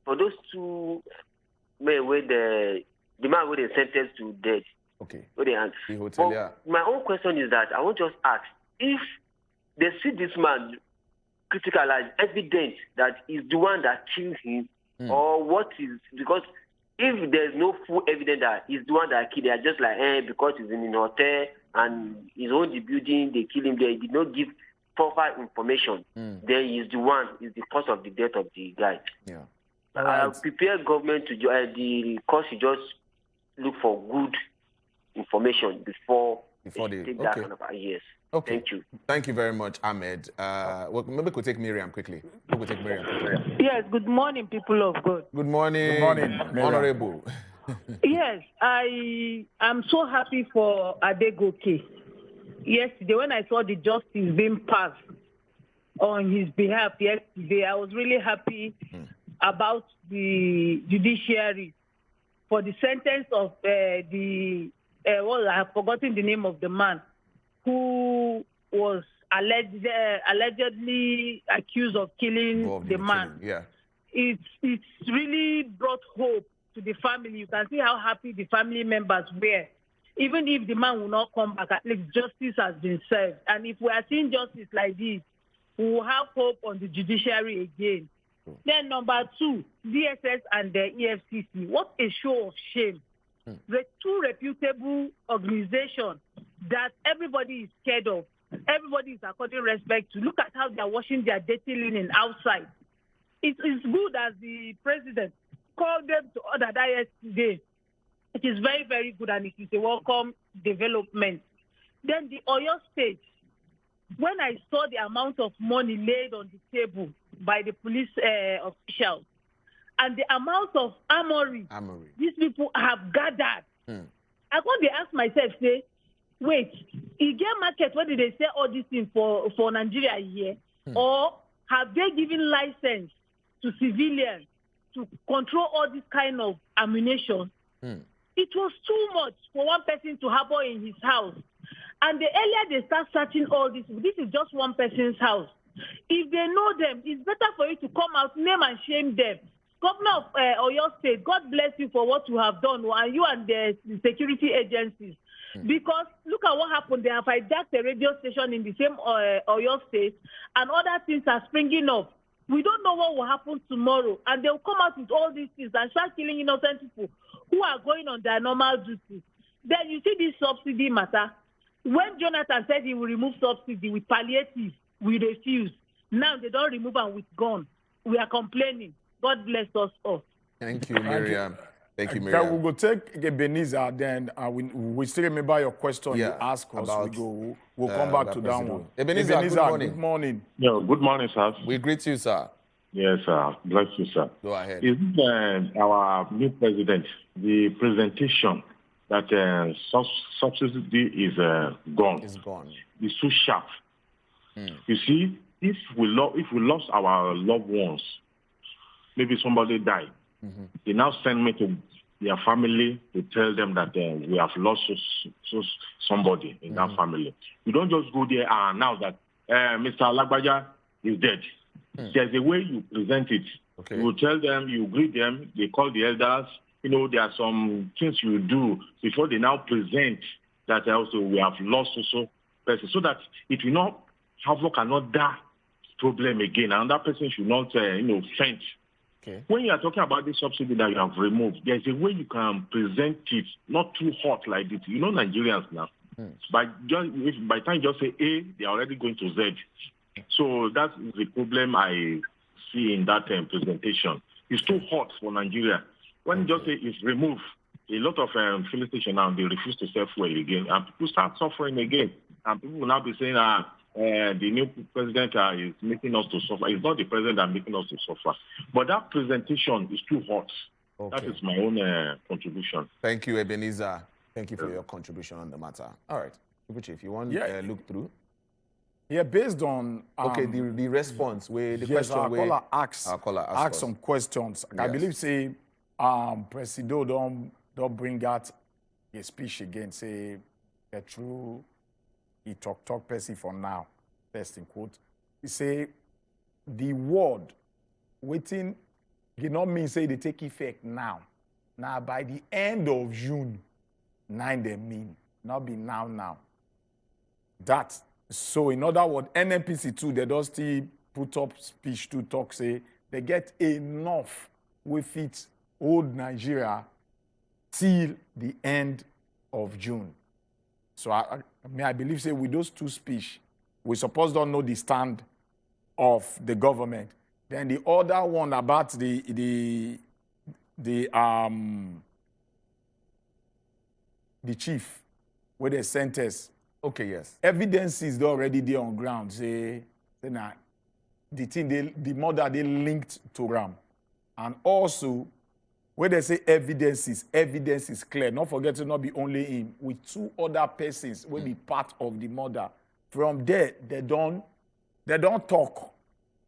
[SPEAKER 21] for those 2 men where the man with the sentence to death.
[SPEAKER 2] Okay.
[SPEAKER 21] Where they my own question is that I want to just ask, if they see this man critical as evidence that is the one that killed him, or what is, because if there's no full evidence that he's the one that killed, they are just like, because he's in an hotel and he's own the building, they kill him there. He did not give proper information. Then he's the one, is the cause of the death of the guy.
[SPEAKER 2] Yeah.
[SPEAKER 21] Prepare government to the court should just look for good information before they take that kind of yes.
[SPEAKER 2] Okay.
[SPEAKER 21] Thank you.
[SPEAKER 2] Thank you very much, Ahmed. Well, maybe we could take Miriam quickly.
[SPEAKER 22] Yes, good morning, people of God.
[SPEAKER 2] Good morning.
[SPEAKER 1] Good morning,
[SPEAKER 2] Honorable.
[SPEAKER 22] Yes, I am so happy for Adegoke. Yesterday, when I saw the justice being passed on his behalf yesterday, I was really happy about the judiciary for the sentence of I have forgotten the name of the man who was allegedly accused of killing the man. it's really brought hope to the family. You can see how happy the family members were. Even if the man will not come back, at least justice has been served. And if we are seeing justice like this, we will have hope on the judiciary again. Then number 2, DSS and the EFCC. What a show of shame. The 2 reputable organizations that everybody is scared of. Everybody is according respect to. Look at how they are washing their dirty linen outside. It's good as the president called them to order that yesterday. It is very, very good, and it is a welcome development. Then the Oyo State, when I saw the amount of money laid on the table by the police officials and the amount of armory these people have gathered, I want to ask myself, say, wait, in game market, where did they sell all these things for Nigeria here? Or have they given license to civilians to control all this kind of ammunition? It was too much for one person to have in his house. And the earlier they start searching all this is just one person's house. If they know them, it's better for you to come out, name and shame them. Governor of Oyo State, God bless you for what you have done, and you and the security agencies. Because look at what happened. They have hijacked a radio station in the same Oyo State, and other things are springing up. We don't know what will happen tomorrow, and they'll come out with all these things and start killing innocent people who are going on their normal duty. Then you see this subsidy matter. When Jonathan said he will remove subsidy with palliative, we refuse. Now they don't remove and with gone. We are complaining. God bless us all.
[SPEAKER 2] Thank you, Miriam. Thank you,
[SPEAKER 1] Okay,
[SPEAKER 2] Miriam.
[SPEAKER 1] we will take Ebenezer, then we still remember your question you asked us. We'll come back to that one.
[SPEAKER 2] Ebenezer, good morning.
[SPEAKER 1] Good morning.
[SPEAKER 17] Yeah, good morning, sir.
[SPEAKER 2] We greet you, sir.
[SPEAKER 17] Yes, sir. Bless you, sir.
[SPEAKER 2] Go ahead.
[SPEAKER 17] Is our new president, the presentation that subsidy is gone?
[SPEAKER 2] It's gone.
[SPEAKER 17] It's too sharp. You see, if we lost our loved ones, maybe somebody died, they now send me to their family to tell them that we have lost somebody in that family. You don't just go there now that Mr. Lagbaja is dead. There's a way you present it. Okay. You tell them, you greet them, they call the elders. You know, there are some things you do before they now present that also we have lost also person, so that it will not havoc another problem again. Another person should not, faint. Okay. When you are talking about this subsidy that you have removed, there's a way you can present it, not too hot like this. You know Nigerians now. By the time you just say A, they are already going to Z. So that's the problem I see in that presentation. It's too hot for Nigeria. When you just say it's removed, a lot of filling stations now, they refuse to sell fuel again. And people start suffering again. And people will now be saying, the new president is making us to suffer. It's not the president that is making us to suffer. But that presentation is too hot. Okay. That is my own contribution.
[SPEAKER 2] Thank you, Ebenezer. Thank you for your contribution on the matter. All right. If you want to look through.
[SPEAKER 1] Yeah, based on...
[SPEAKER 2] the response, where the question...
[SPEAKER 1] Our caller asked some questions. Yes. I believe, say, Presido don't bring out a speech again, say, petrol... He talk Percy for now, best in quote. He say, the word waiting, he not mean say they take effect now. Now by the end of June, 9 they mean, not be now. That, so in other words, NNPC too, they don't still put up speech to talk, say, they get enough with it, old Nigeria, till the end of June. So I believe, say, with those two speech, we suppose don't know the stand of the government. Then the other one about the chief, where they sent us.
[SPEAKER 2] Okay, yes.
[SPEAKER 1] Evidence is already there on ground. Say, nah, the thing, the mother, they linked to Ram. And also, where they say evidence is clear. Not forget to not be only him, with 2 other persons will be part of the murder. From there, they don't talk.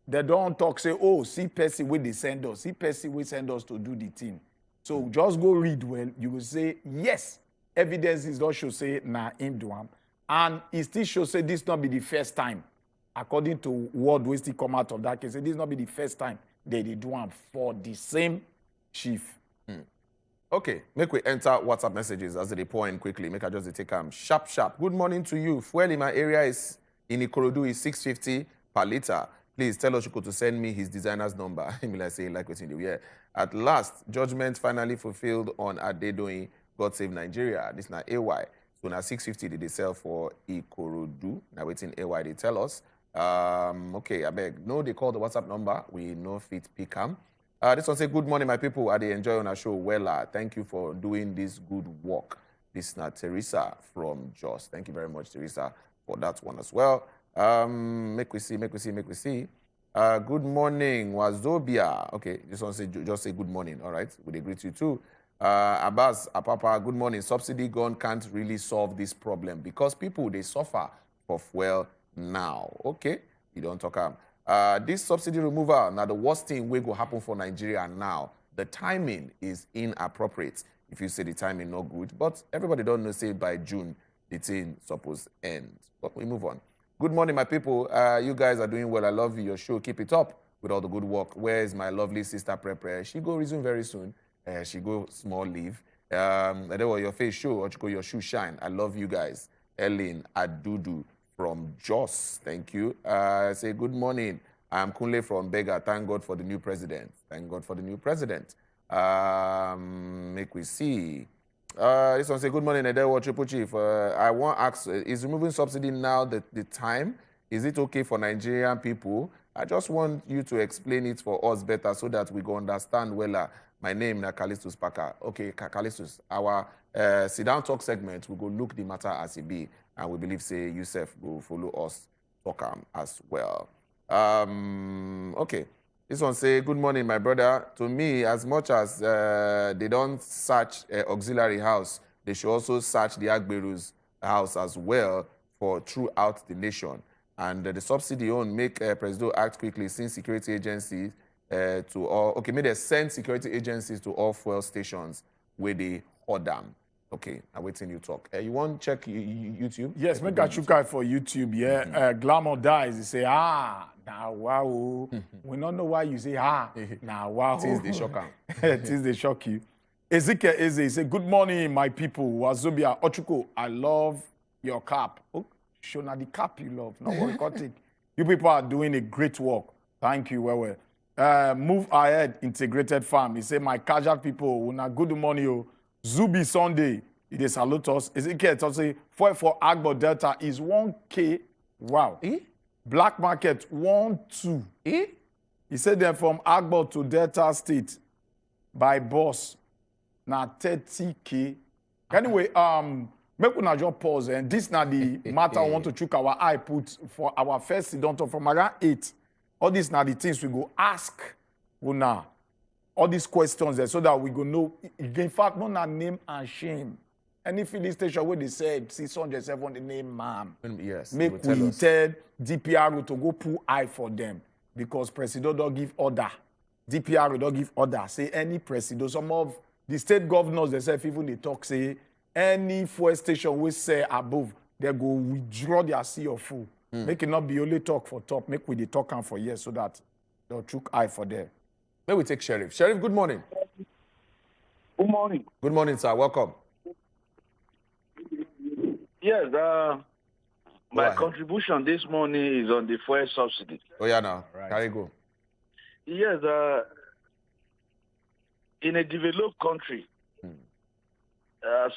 [SPEAKER 1] They don't talk, say, oh, see Percy where they send us. See Percy will send us to do the thing. So just go read well. You will say, yes, evidence is not show say, nah, him do him. And it still shows say this not be the first time. According to word we still come out of that case, say, this not be the first time they do am for the same chief.
[SPEAKER 2] Okay, make we enter WhatsApp messages as they pour in quickly. Make I just take them sharp. Good morning to you. Fuel in my area is in Ikorodu is 650 per litre. Please tell Ochuko to send me his designer's number. I say like what's in the year. At last, judgment finally fulfilled on Adedoyin. God save Nigeria. This na AY. So now 650 they sell for Ikorodu. Now waiting AY they tell us. Okay, I beg. No, they call the WhatsApp number. We know fit pick 'em. This one say, good morning, my people. I enjoy on our show. Well, thank you for doing this good work. This is not Teresa from Jos. Thank you very much, Teresa, for that one as well. Make we see. Good morning, Wazobia. Okay, this one say, just say good morning. All right, we agree to you too. Abbas, Apapa, good morning. Subsidy gun can't really solve this problem because people, they suffer for fuel now. Okay, you don't talk. This subsidy removal, now the worst thing will go happen for Nigeria now. The timing is inappropriate. If you say the timing not good, but everybody don't know, say by June, the thing supposed end. But we move on. Good morning, my people. You guys are doing well. I love your show. Keep it up with all the good work. Where is my lovely sister Prepare? She go resume very soon. She go small leave. That was your face show, or you go your shoe shine. I love you guys. Ellen Adudu from Jos. Thank you. Say good morning. I'm Kunle from Bega. Thank God for the new president. Thank God for the new president. Make we see. This one say good morning, Edewo Triple Chief. I want to ask, is removing subsidy now the time? Is it okay for Nigerian people? I just want you to explain it for us better so that we go understand well. My name is Callistus Parker. Okay, Callistus, our sit-down talk segment, we go look the matter as it be, and we believe, say, Yusuf will follow us talk as well. Okay, this one say, good morning, my brother. To me, as much as they don't search auxiliary house, they should also search the Agberu's house as well for throughout the nation. And the subsidy on make President act quickly since security agencies to all, okay, may they send security agencies to all fuel stations where they hold them. Okay, I'm waiting you talk. You want to check YouTube?
[SPEAKER 1] Yes, make a check for YouTube, yeah. Glamour dies, he say, now wow. We don't know why you say, now wow.
[SPEAKER 2] Things they shock him.
[SPEAKER 1] Things they shock you. Ezekiel Eze, he say, good morning, my people. Wazobia, Ochuko, I love your cap. Oh, show now the cap you love. No one got it. You people are doing a great work. Thank you, well. Move ahead, integrated farm. He say, my casual people, una good morning, oh. Zubi Sunday, they salute us. Ezekiel say, for Agbo Delta is 1K. Wow. Black market 1-2. He said they're from Agbo to Delta State by bus. Now 30K. Anyway, make una just pause. And this now the matter I want to check our eye put for our first sit-down talk from around 8. All these now the things we go ask una. All these questions there so that we go know. In fact, no name and shame. Any filling station where they said 607 the name, ma'am.
[SPEAKER 2] Yes.
[SPEAKER 1] Make we tell DPRO to go pull eye for them because President don't give order. DPRO don't give order. Say any President, some of the state governors themselves even they talk say any fuel station we say above they go withdraw their sea of fuel. Make it not be only talk for top. Make we the talk and for years so that they'll chook eye for them.
[SPEAKER 2] May we take Sheriff. Sheriff, good morning.
[SPEAKER 3] Good morning.
[SPEAKER 2] Good morning, sir. Welcome.
[SPEAKER 3] Yes, my contribution this morning is on the fuel subsidy.
[SPEAKER 2] Oh, yeah, now. Right. Carry go.
[SPEAKER 3] Yes, in a developed country,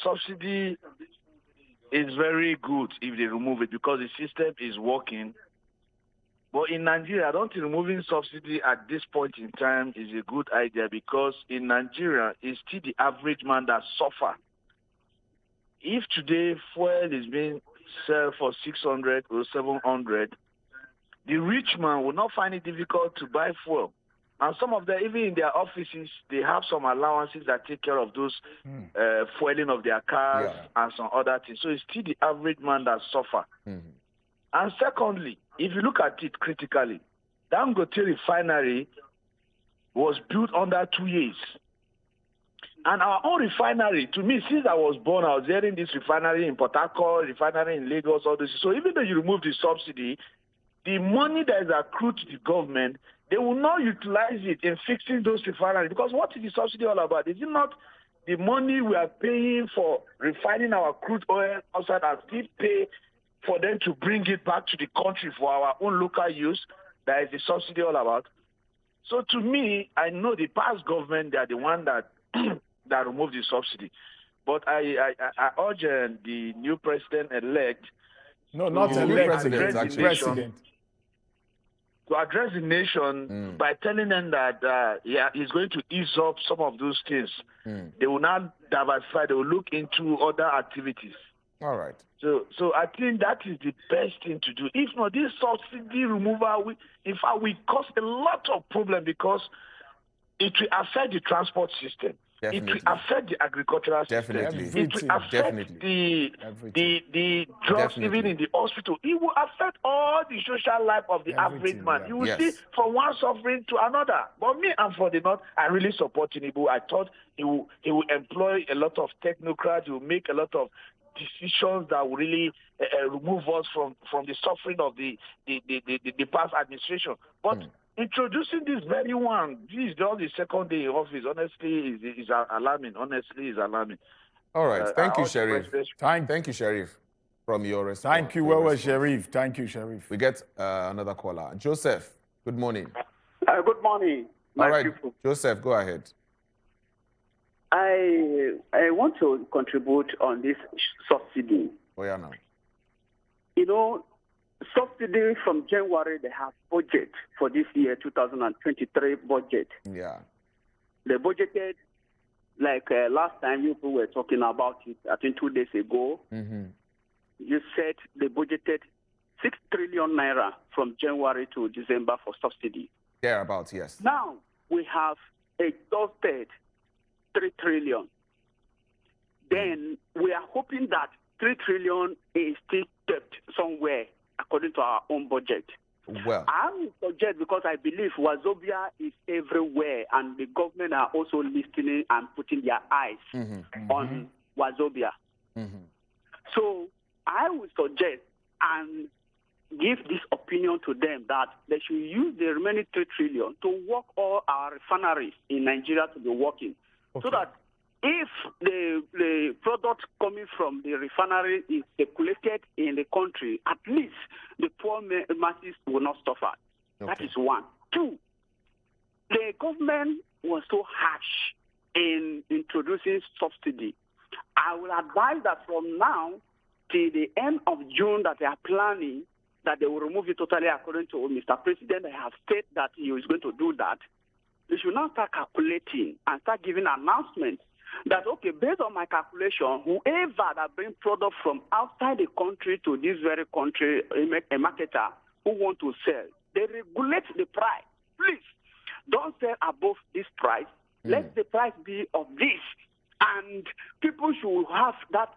[SPEAKER 3] subsidy is very good if they remove it because the system is working. But in Nigeria, I don't think removing subsidy at this point in time is a good idea because in Nigeria, it's still the average man that suffers. If today fuel is being sold for 600 or 700, the rich man will not find it difficult to buy fuel. And some of them, even in their offices, they have some allowances that take care of those fueling of their cars and some other things. So it's still the average man that suffers. And secondly, if you look at it critically, Dangote Refinery was built under 2 years. And our own refinery, to me, since I was born, I was hearing this refinery in Port Harcourt, refinery in Lagos, all this. So even though you remove the subsidy, the money that is accrued to the government, they will not utilize it in fixing those refineries. Because what is the subsidy all about? Is it not the money we are paying for refining our crude oil outside and still pay for them to bring it back to the country for our own local use? That is the subsidy all about. So to me, I know the past government, they are the one that that removed the subsidy. But I urge the new president-elect
[SPEAKER 1] not elect, president.
[SPEAKER 3] To address the nation by telling them that he's going to ease up some of those things. They will not diversify. They will look into other activities.
[SPEAKER 2] All right.
[SPEAKER 3] So I think that is the best thing to do. If not, this subsidy removal, in fact, will cause a lot of problem because it will affect the transport system.
[SPEAKER 2] Definitely.
[SPEAKER 3] It will affect the agricultural system.
[SPEAKER 2] Definitely.
[SPEAKER 3] It will affect the drugs even in the hospital. It will affect all the social life of the average man. You will see from one suffering to another. But me and for the North, I really support Tinubu. I thought he will employ a lot of technocrats. He will make a lot of decisions that will really remove us from the suffering of the past administration. But introducing this very one, this is just the second day in office, honestly, is alarming. Honestly, is alarming.
[SPEAKER 2] All right. Thank you, Sheriff. Thank you, Sheriff, from your response.
[SPEAKER 1] Thank you, well, Sheriff. Thank you, Sheriff.
[SPEAKER 2] We get another caller. Joseph, good morning.
[SPEAKER 4] Good morning.
[SPEAKER 2] All right, people. Joseph, go ahead.
[SPEAKER 4] I want to contribute on this subsidy.
[SPEAKER 2] Oh, yeah, now.
[SPEAKER 4] You know, subsidy from January, they have budget for this year, 2023 budget.
[SPEAKER 2] Yeah.
[SPEAKER 4] They budgeted, like last time you were talking about it, I think 2 days ago. You said they budgeted 6 trillion naira from January to December for subsidy.
[SPEAKER 2] Thereabouts, yes.
[SPEAKER 4] Now we have exhausted 3 trillion. Then we are hoping that 3 trillion is still kept somewhere according to our own budget.
[SPEAKER 2] Well,
[SPEAKER 4] I will suggest, because I believe Wazobia is everywhere and the government are also listening and putting their eyes on Wazobia. So I would suggest and give this opinion to them that they should use the remaining 3 trillion to work all our refineries in Nigeria to be working. So that if the product coming from the refinery is circulated in the country, at least the poor masses will not suffer. That is one. Two, the government was so harsh in introducing subsidy. I will advise that from now till the end of June that they are planning that they will remove it totally according to Mr. President. They have said that he is going to do that. They should now start calculating and start giving announcements that, okay, based on my calculation, whoever that brings product from outside the country to this very country, a marketer who want to sell, they regulate the price. Please, don't sell above this price. Let the price be of this. And people should have that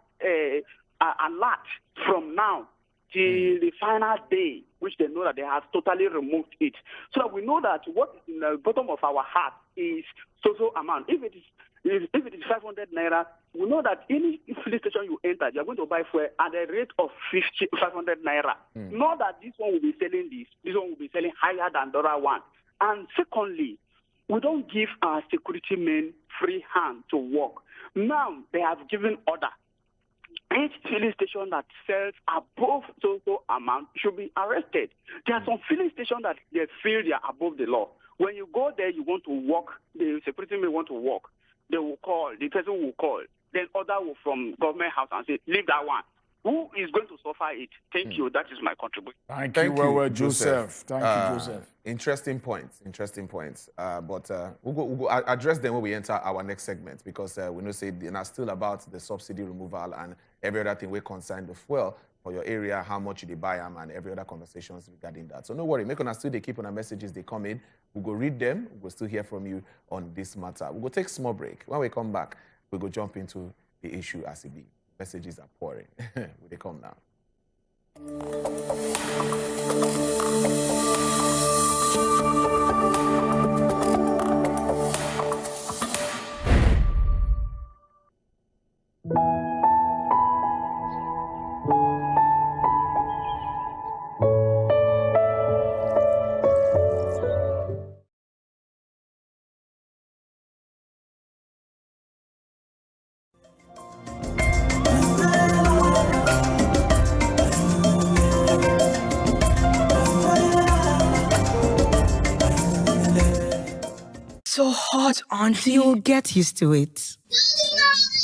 [SPEAKER 4] alert from now till the final day, which they know that they have totally removed it. So that we know that what is in the bottom of our heart is so amount. If it is 500 naira, we know that any filling station you enter, you're going to buy fuel at a rate of 500 naira. Know that this one will be selling this one will be selling higher than the other one. And secondly, we don't give our security men free hand to work. Now they have given order. Each filling station that sells above so amount should be arrested. There are some filling stations that they feel they are above the law. When you go there, you want to work, the security may want to work. They will call, the person will call. Then other will from government house and say, leave that one. Who is going to suffer it? Thank you. That is my contribution.
[SPEAKER 1] Thank you, Joseph. Thank you, Joseph.
[SPEAKER 2] Interesting points. But we'll address them when we enter our next segment, because we know say they're still about the subsidy removal and every other thing we're concerned with fuel for your area, how much you buy them, and every other conversations regarding that. So no worry, make us still they keep on our messages, they come in. We'll go read them. We'll still hear from you on this matter. We'll go take a small break. When we come back, we'll go jump into the issue as it be. Messages are pouring. Will they come now?
[SPEAKER 7] hot, auntie. You'll get used to it.
[SPEAKER 8] Yes!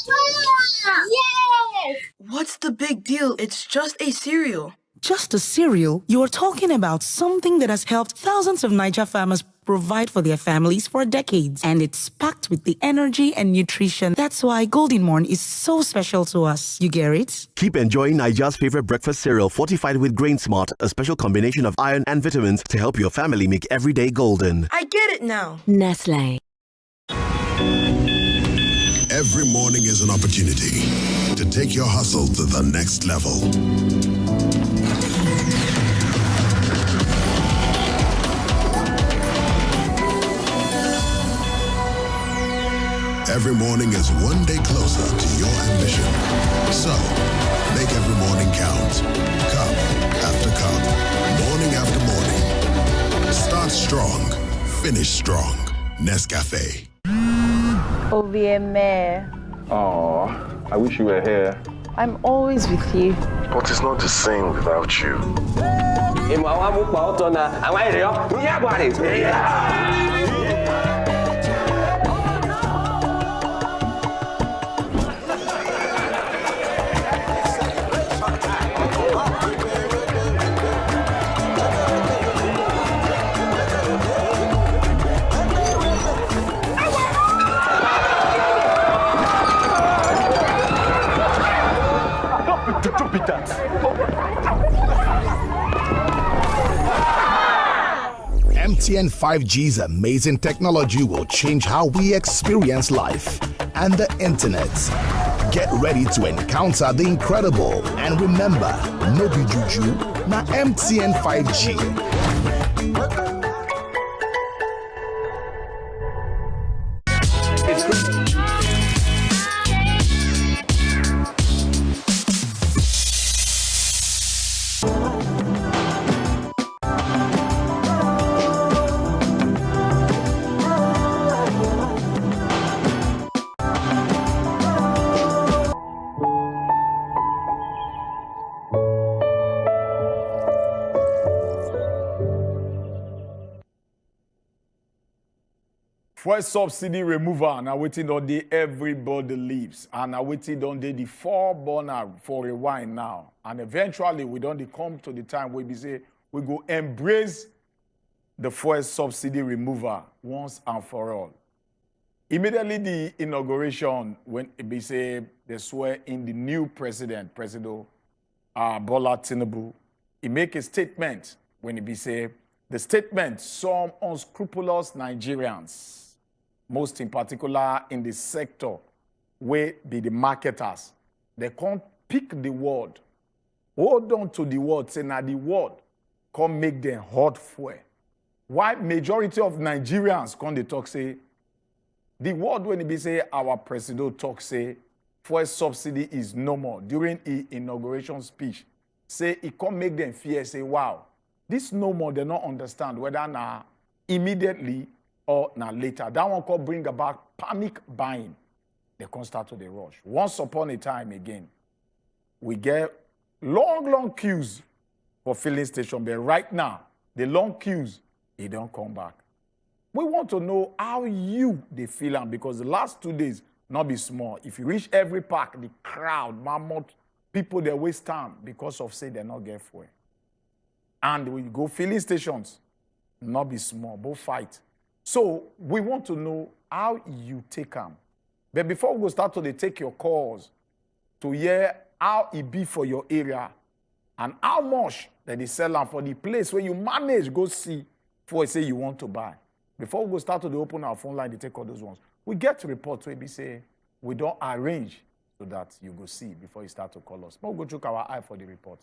[SPEAKER 7] What's the big deal? It's just a cereal. Just a cereal? You're talking about something that has helped thousands of Naija farmers provide for their families for decades. And it's packed with the energy and nutrition. That's why Golden Morn is so special to us. You get it?
[SPEAKER 9] Keep enjoying Nigeria's favorite breakfast cereal fortified with Grain Smart, a special combination of iron and vitamins to help your family make every day golden.
[SPEAKER 7] I get it now.
[SPEAKER 5] Nestle.
[SPEAKER 23] Every morning is an opportunity to take your hustle to the next level. Every morning is one day closer to your ambition. So, make every morning count. Cup after cup, morning after morning. Start strong, finish strong. Nescafe.
[SPEAKER 24] Obieme.
[SPEAKER 25] Oh, I wish you were here.
[SPEAKER 24] I'm always with you.
[SPEAKER 23] But it's not the same without you.
[SPEAKER 26] MTN 5G's amazing technology will change how we experience life and the internet. Get ready to encounter the incredible. And remember, no be juju, na MTN 5G.
[SPEAKER 1] Fuel subsidy removal, now waiting on the everybody leaves. And now waiting on the 4 burner for a while now. And eventually we don't come to the time where we say we go embrace the fuel subsidy removal once and for all. Immediately the inauguration, when we say they swear in the new President Bola Tinubu, he make a statement when he say the statement, some unscrupulous Nigerians, most in particular in the sector where be the marketers, they can't pick the word, hold on to the word, say now the word come make them hot fuel. Why majority of Nigerians come they talk say, the word when he say our president talk say, fuel subsidy is no more. During his inauguration speech, say it come make them fear, say wow, this no more, they don't understand whether now immediately or now later. That one could bring about panic buying. They can start to the rush. Once upon a time again, we get long queues for filling station. But right now, the long queues, they don't come back. We want to know how they feel, because the last 2 days, not be small. If you reach every park, the crowd, mammoth, people, they waste time because of say they not get fuel. And we go filling stations, not be small, both fight. So we want to know how you take them. But before we go start to take your calls to hear how it be for your area and how much that they sell them for the place where you manage go see for say you want to buy. Before we go start to open our phone line, they take all those ones. We get reports where we say we don't arrange so that you go see before you start to call us. But we'll go check our eye for the report.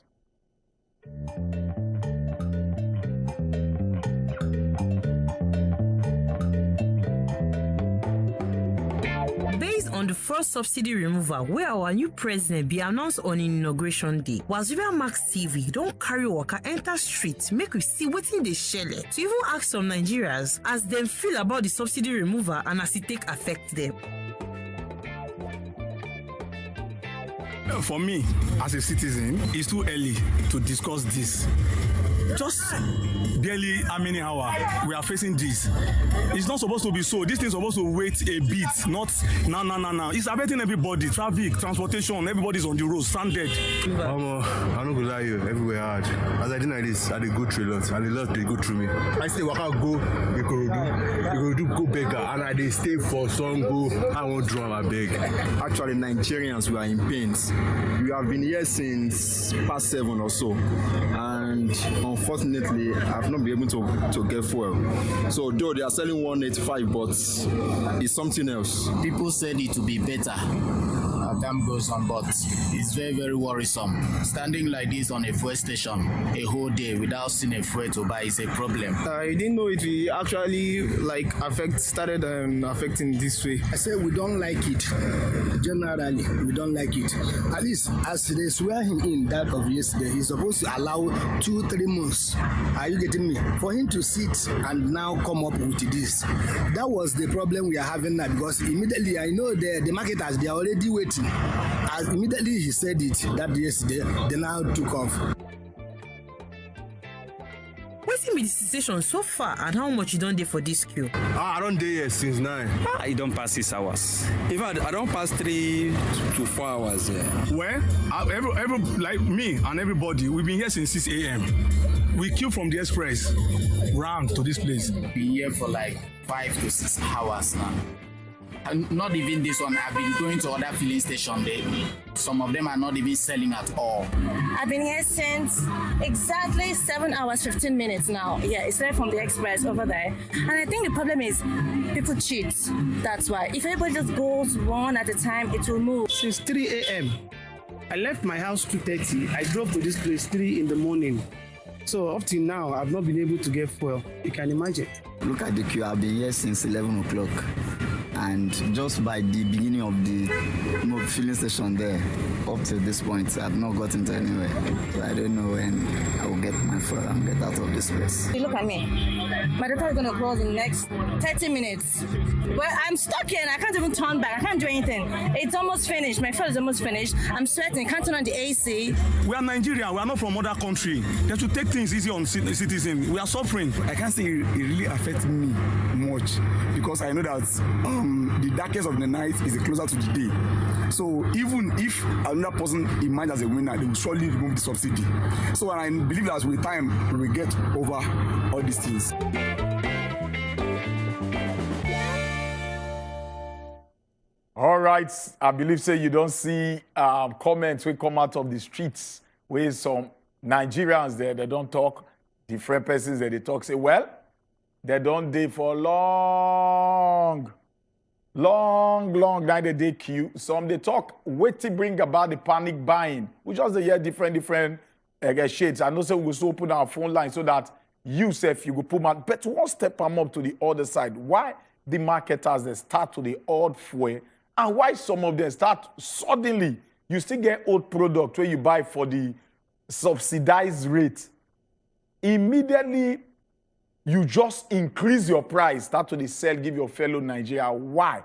[SPEAKER 27] Based on the first subsidy removal, where our new president be announced on inauguration day, wazobiamax TV don't carry waka enter street, make we see wetin dey shele, to even ask some Nigerians as them feel about the subsidy removal and as it take affect them.
[SPEAKER 28] For me, as a citizen, it's too early to discuss this.
[SPEAKER 6] just barely how many hours we are facing this. It's not supposed to be so. This thing is supposed to wait a bit, not now. It's affecting everybody. Traffic, transportation, everybody's on the road, stranded.
[SPEAKER 8] I don't go lie you, everywhere hard. As I did like this, I did go through a lot, and a lot they go through me. I stay waka go Ikorodu, go beggar, and I dey stay for some go, I won't draw my beg.
[SPEAKER 11] Actually, Nigerians, we are in pains. We have been here since past 7 or so, and unfortunately, I've not been able to get fuel. So though they are selling 185, but it's something else.
[SPEAKER 13] People said it would be better as time goes on, but it's very, very worrisome. Standing like this on a fuel station a whole day without seeing a fuel to buy is a problem.
[SPEAKER 11] I didn't know it will actually started affecting this way.
[SPEAKER 14] I said we don't like it. Generally, we don't like it. At least as they swear him in that of yesterday, he's supposed to allow 2-3 months. Are you getting me? For him to sit and now come up with this. That was the problem we are having now, because immediately I know the marketers, they are already waiting. As immediately he said it that yesterday, they now took off.
[SPEAKER 27] What's in the situation so far and how much you don't do for this queue?
[SPEAKER 8] I don't do here since 9.
[SPEAKER 15] I don't pass 6 hours. In fact, I don't pass 3 to 4 hours here.
[SPEAKER 6] Well, every like me and everybody, we've been here since 6 a.m. We queue from the express round to this place.
[SPEAKER 13] Been here for like 5 to 6 hours now. And not even this one. I've been going to other filling stations. Some of them are not even selling at all.
[SPEAKER 16] I've been here since exactly 7 hours, 15 minutes now. Yeah, it's right from the express over there. And I think the problem is people cheat. That's why. If everybody just goes one at a time, it will move.
[SPEAKER 14] Since 3 a.m. I left my house 2:30. I drove to this place 3 in the morning. So up till now, I've not been able to get fuel. You can imagine.
[SPEAKER 11] Look at the queue. I've been here since 11 o'clock. And just by the beginning of the filling station there, up to this point, I've not gotten to anywhere. So I don't know when I will get my fuel and get out of this place.
[SPEAKER 16] You look at me. My daughter is going to close in the next 30 minutes. Well, I'm stuck here and I can't even turn back. I can't do anything. It's almost finished. My fuel is almost finished. I'm sweating. Can't turn on the AC.
[SPEAKER 6] We are Nigerian. We are not from other country. They should take things easy on citizens. We are suffering.
[SPEAKER 11] I can't say it really affects me much, because I know that the darkest of the night is closer to the day. So even if another person emerges as a winner, they will surely remove the subsidy. So I believe that with time we will get over all these things.
[SPEAKER 1] All right, I believe say you don't see comments will come out of the streets where some Nigerians there, they don't talk, different persons that they talk, say, well, they don't day for long, now they queue. Some they talk, wait to bring about the panic buying. We just hear different shades. I know say we will open our phone line so that you say if you go put man, but one step up to the other side. Why the marketers they start to the odd fuel, and why some of them start suddenly you still get old product where you buy for the subsidized rate. Immediately you just increase your price, start to the sell, give your fellow Nigeria. Why?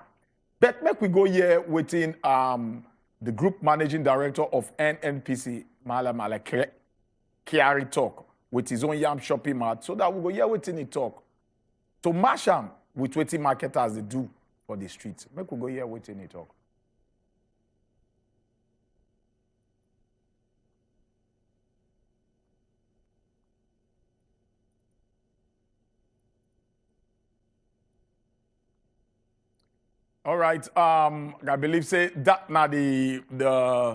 [SPEAKER 1] But make we go here within the group managing director of NNPC, Mala Kiari talk with his own yam shopping mart, so that we go here within the talk. To match him with what marketers they do for the streets. Make we go here within the talk. All right. I believe say that now the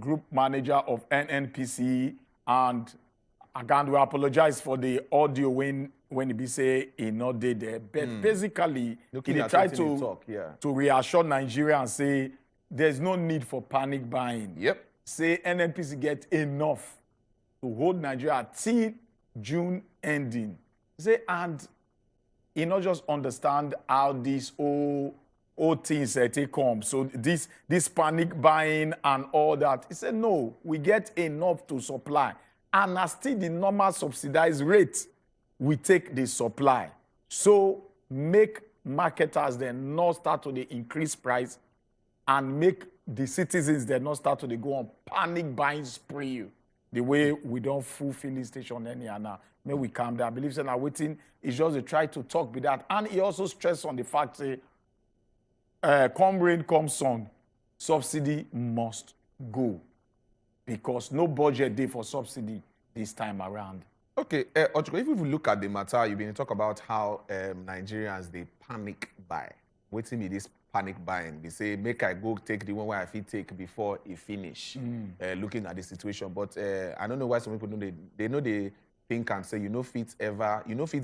[SPEAKER 1] group manager of NNPC, and again we apologize for the audio when he be say he not did there. But basically he try to reassure Nigerians, say there's no need for panic buying.
[SPEAKER 2] Yep.
[SPEAKER 1] Say NNPC get enough to hold Nigeria till June ending. Say, and he not just understand how these all things take come. So this panic buying and all that. He said, no, we get enough to supply. And as still the normal subsidized rate, we take the supply. So make marketers then not start to the increase price, and make the citizens then not start to the go on panic buying spree. the way we don't full filling station anyhow now. May we calm down. I believe that waiting is just to try to talk with that. And he also stressed on the fact that come rain, come sun, subsidy must go. Because no budget day for subsidy this time around.
[SPEAKER 2] Okay, Ochiko, if we look at the matter, you've been talk about how Nigerians, they panic buy. Waiting me this panic buying. They say, make I go take the one where I fit take before it finish. Looking at the situation. But I don't know why some people know they know they think and say, you know fit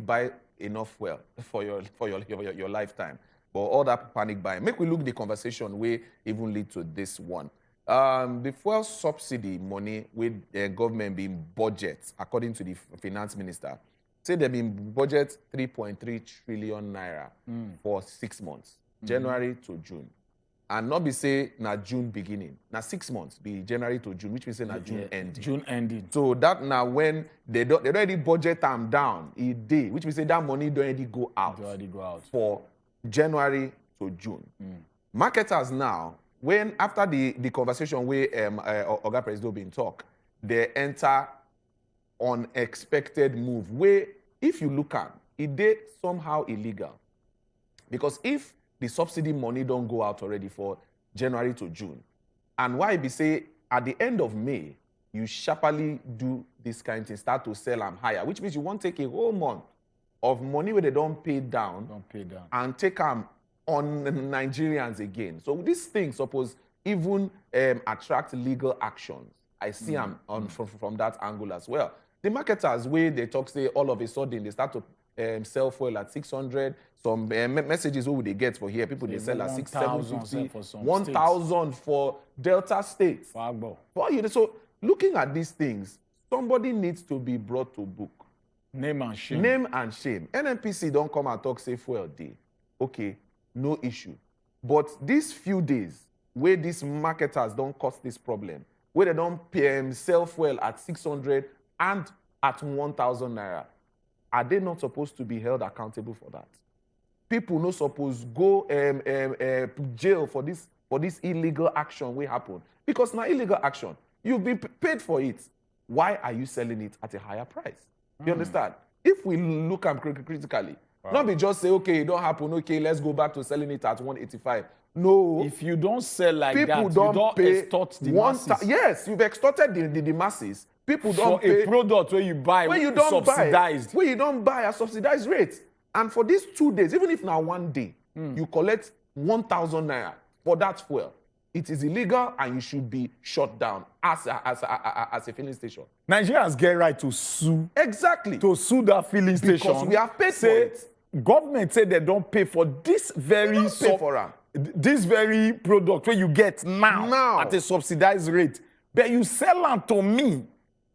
[SPEAKER 2] buy enough fuel for your lifetime. But all that panic buying. Make we look the conversation where even lead to this one. The fuel subsidy money with the government being budget, according to the finance minister, say they've been budget 3.3 trillion naira for 6 months, January to June. And not be say na June beginning, na 6 months, be January to June, which means say na June ending.
[SPEAKER 1] June ending.
[SPEAKER 2] So that now when they already budget them down a day, which means say that money don't already go out. For January to June. Marketers now, when after the conversation where Oga President been talk, they enter unexpected move where if you look at it, they somehow illegal. Because if the subsidy money don't go out already for January to June, and why be say at the end of May, you sharply do this kind of thing, start to sell them higher, which means you won't take a whole month of money where they don't pay down, and take them on Nigerians again. So this thing suppose even attract legal actions. I see them from that angle as well. The marketers, where they talk, say all of a sudden they start to sell fuel at 600. Some messages what would they get for here? People they sell at 650, 1,000 for Delta states. So looking at these things, somebody needs to be brought to book.
[SPEAKER 1] Name and shame.
[SPEAKER 2] Name and shame. NNPC don't come and talk say fuel day. Okay. No issue. But these few days, where these marketers don't cause this problem, where they don't pay sell fuel at 600 and at 1,000 naira, are they not supposed to be held accountable for that? People not supposed go jail for this illegal action will happen. Because now illegal action, you've been paid for it. Why are you selling it at a higher price? You understand? If we look at critically, not be just say, okay, it don't happen, okay, let's go back to selling it at 185. No.
[SPEAKER 1] If you don't sell like
[SPEAKER 2] people
[SPEAKER 1] that,
[SPEAKER 2] don't
[SPEAKER 1] you don't
[SPEAKER 2] pay
[SPEAKER 1] extort the masses.
[SPEAKER 2] Yes, you've extorted the masses. People don't pay.
[SPEAKER 1] For a product where you buy
[SPEAKER 2] when you don't
[SPEAKER 1] subsidized.
[SPEAKER 2] Where you don't buy a subsidized rate. And for these 2 days, even if now 1 day, you collect 1,000 naira for that fuel, it is illegal and you should be shut down as a filling station.
[SPEAKER 1] Nigerians get right to sue.
[SPEAKER 2] Exactly.
[SPEAKER 1] To sue that filling station.
[SPEAKER 2] Because we have paid for it.
[SPEAKER 1] Government say they don't pay for this very this very product where you get now at a subsidized rate. But you sell them to me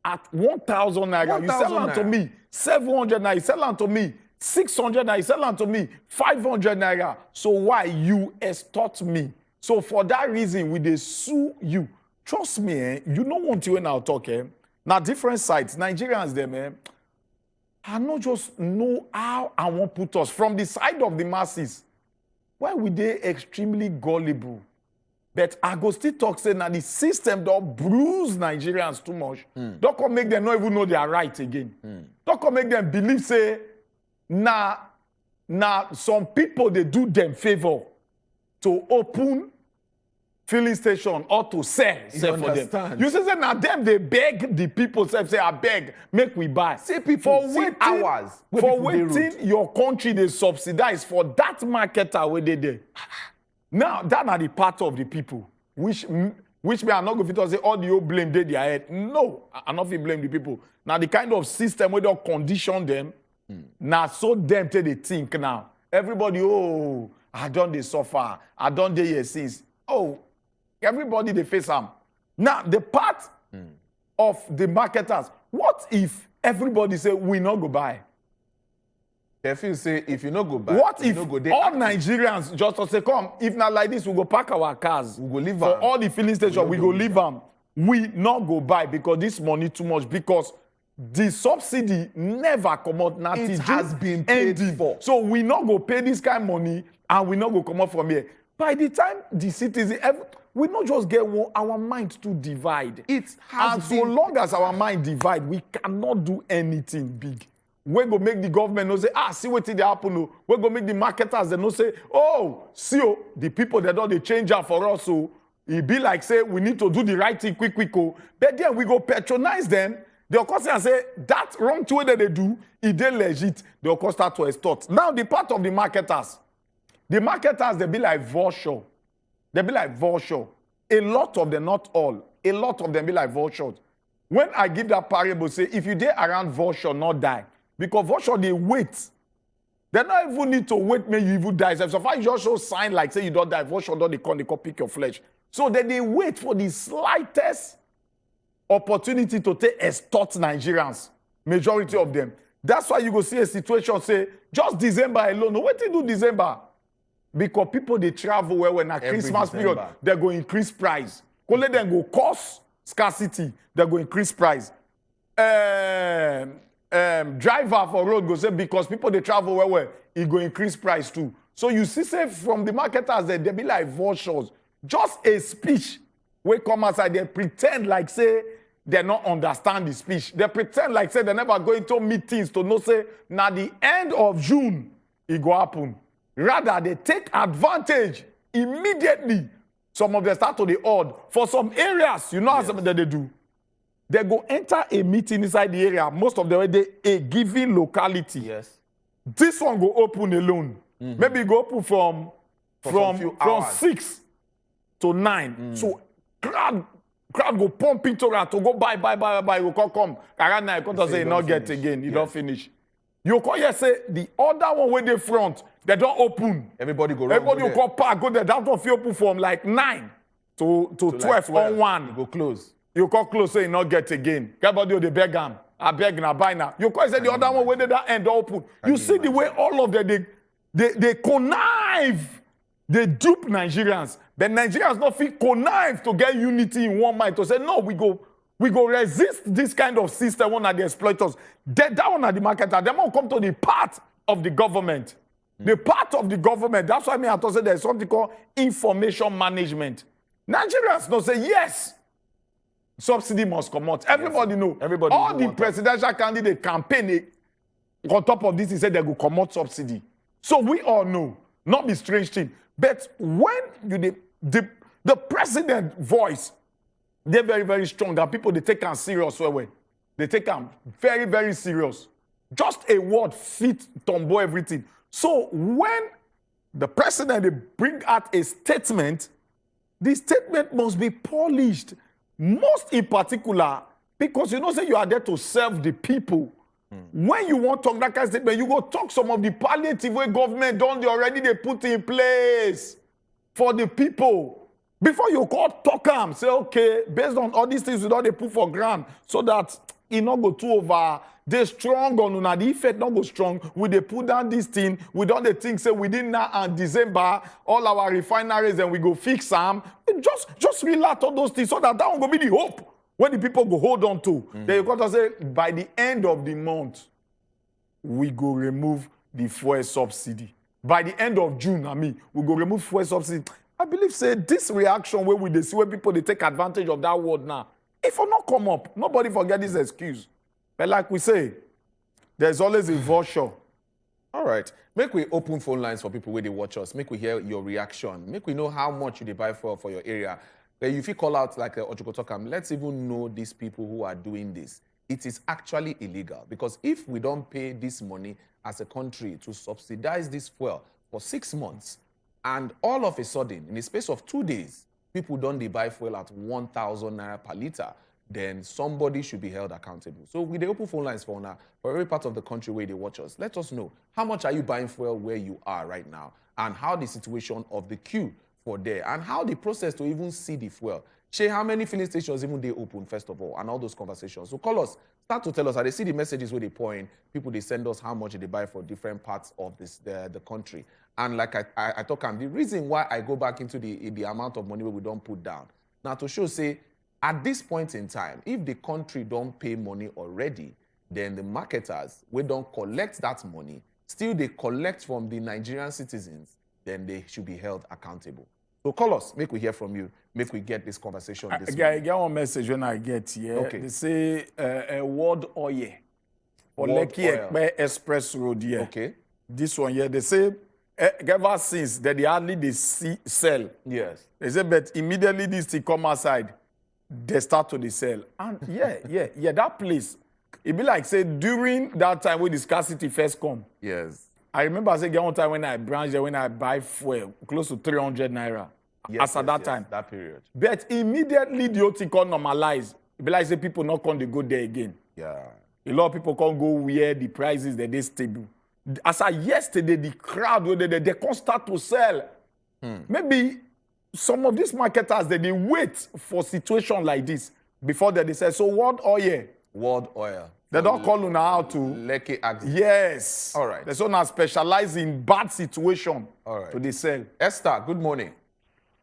[SPEAKER 1] at 1,000 naira. You sell them to me 700 naira. You sell them to me 600 naira. You sell them to me 500 naira. So why you extort me? So for that reason, we they sue you. Trust me, you don't want you when I'll talk. Now different sides, Nigerians them, I not just know how I want put us from the side of the masses. Why would they extremely gullible? But I go still talk say now the system don't bruise Nigerians too much. Don't come make them not even know they are right again. Don't come make them believe say now some people they do them favor to open filling station or to sell for them. You say now them they beg the people say I beg make we buy.
[SPEAKER 2] See people for hours
[SPEAKER 1] for waiting your country they subsidize for that marketer where they there. Now that are the part of the people which me are not going to say all the old blame they their head. No, I not blame the people. Now the kind of system where they condition them. Now so them till they think now. Everybody I done they suffer. I done they here since. Everybody they face them. Now the part of the marketers. What if everybody say we not go buy?
[SPEAKER 2] If you say if you not go buy,
[SPEAKER 1] what if all Nigerians just say come? If not like this, we go pack our cars.
[SPEAKER 2] We go leave
[SPEAKER 1] for all the filling stations. We go leave them. We not go buy because this money too much because the subsidy never come out.
[SPEAKER 2] It has been paid for.
[SPEAKER 1] So we not go pay this kind of money and we not go come out from here. By the time the citizen, we not just get one, our mind to divide.
[SPEAKER 2] It
[SPEAKER 1] and so long as our mind divide, we cannot do anything big. We go make the government know say, see what they happen. No. We go make the marketers they know say, see the people that don't they change out for us. So it be like say we need to do the right thing quick. But then we go patronize them. They'll come and say that wrong way that they do, it they legit. They'll come start to extort. Now the part of the marketers they be like vulture. They be like vulture. A lot of them, not all. A lot of them be like vultures. When I give that parable, say if you dare around vulture, not die. Because vulture, they wait. They don't even need to wait, may you even die. So if I just show sign like say you don't die, vulture don't they come pick your flesh. So then they wait for the slightest opportunity to take extort Nigerians. Majority of them. That's why you go see a situation say, just December alone. What do you do December? Because people they travel well when at Christmas period, they're going to increase price. Go let them go cost scarcity, they're going to increase price. Driver for road go say because people they travel well, it go increase price too. So you see, say from the marketers they be like vultures. Just a speech we come outside, they pretend like say they not understand the speech. They pretend like say they never going to meetings to know say now the end of June it go happen. Rather they take advantage immediately. Some of them start to the odd. For some areas, you know how something that they do. They go enter a meeting inside the area. Most of them, they a given locality.
[SPEAKER 2] Yes.
[SPEAKER 1] This one go open alone. Maybe go open from 6 to 9. So crowd go pump into that to go buy. You come. Around 9, you say not get again. You don't finish. You come here say the other one where they front, they don't open.
[SPEAKER 2] Everybody go.
[SPEAKER 1] Everybody will go park, go there. That one feel open from like 9 to 12
[SPEAKER 2] like 12
[SPEAKER 1] on 1.
[SPEAKER 2] You go close.
[SPEAKER 1] You come close, so you not get again. Everybody they beg them. I beg now, buy now. You come say the other one where they that end open. You see the way all of them they connive, they dupe Nigerians. The Nigerians not feel connive to get unity in one mind to say no, we go resist this kind of system. One are the exploiters. That one are the marketers. They won't come to the part of the government. The part of the government. That's why I thought there's something called information management. Nigerians don't say yes. Subsidy must come out. Everybody know.
[SPEAKER 2] Everybody
[SPEAKER 1] all the presidential candidate campaign on top of this, he said they will come out subsidy. So we all know, not be strange thing. But when you the president voice, they're very, very strong. And people they take them serious. They take them very, very serious. Just a word fit tumble everything. So when the president they bring out a statement, the statement must be polished. Most in particular, because you know say you are there to serve the people. When you want to talk that kind of statement, you go talk some of the palliative way government done they put in place for the people. Before you call talk them, say okay, based on all these things you don't they put for ground so that it not go too over. They strong on una, the effect not go strong. We they put down this thing, we don't they think say within now and December, all our refineries and we go fix them. Just relax all those things so that one go be the hope when the people go hold on to. Then you got to say by the end of the month, we go remove the fuel subsidy. By the end of June, we go remove fuel subsidy. I believe say this reaction where we see where people they take advantage of that word now. If it not come up, nobody forget this excuse. But like we say, there's always a vulture.
[SPEAKER 2] All right. Make we open phone lines for people where they watch us. Make we hear your reaction. Make we know how much you buy for your area. But if you call out like Ochukotokam, let's even know these people who are doing this. It is actually illegal. Because if we don't pay this money as a country to subsidize this fuel for 6 months, and all of a sudden, in the space of 2 days, people don't buy fuel at 1,000 naira per litre, then somebody should be held accountable. So with the open phone lines for every part of the country where they watch us, let us know how much are you buying fuel where you are right now, and how the situation of the queue for there, and how the process to even see the fuel. Shay, how many filling stations even they open, first of all, and all those conversations. So call us, start to tell us how they see the messages where they point, people they send us how much they buy for different parts of the country. And like I talk, the reason why I go back into the amount of money where we don't put down, now to show, say, at this point in time, if the country don't pay money already, then the marketers, we don't collect that money, still they collect from the Nigerian citizens, then they should be held accountable. So call us, make we hear from you, make we get this conversation this
[SPEAKER 1] I get one message when I get here.
[SPEAKER 2] Okay.
[SPEAKER 1] They say World Oil for
[SPEAKER 2] World
[SPEAKER 1] Lekki
[SPEAKER 2] Oil.
[SPEAKER 1] Ekpe Express Road here.
[SPEAKER 2] Okay.
[SPEAKER 1] This one here, they say ever since that they hardly sell.
[SPEAKER 2] Yes.
[SPEAKER 1] They say, but immediately this thing come outside, they start to sell. And yeah, that place, it be like say during that time when the scarcity first come.
[SPEAKER 2] Yes.
[SPEAKER 1] I remember I said one time when I branch there, when I buy fuel, close to 300 naira.
[SPEAKER 2] Yes,
[SPEAKER 1] at that time.
[SPEAKER 2] That period.
[SPEAKER 1] But immediately the whole thing come normalize. It be like say people not come to go there again.
[SPEAKER 2] Yeah.
[SPEAKER 1] A lot of people can't go where the prices that they stable. As I yesterday, the crowd they can't start to sell. Maybe some of these marketers they wait for situation like this before they say, so World Oil.
[SPEAKER 2] World Oil.
[SPEAKER 1] They don't call you now to
[SPEAKER 2] Lekki accident.
[SPEAKER 1] Yes.
[SPEAKER 2] All right.
[SPEAKER 1] They so now specialize in bad situation.
[SPEAKER 2] All right.
[SPEAKER 1] To the sell.
[SPEAKER 2] Esther, good morning.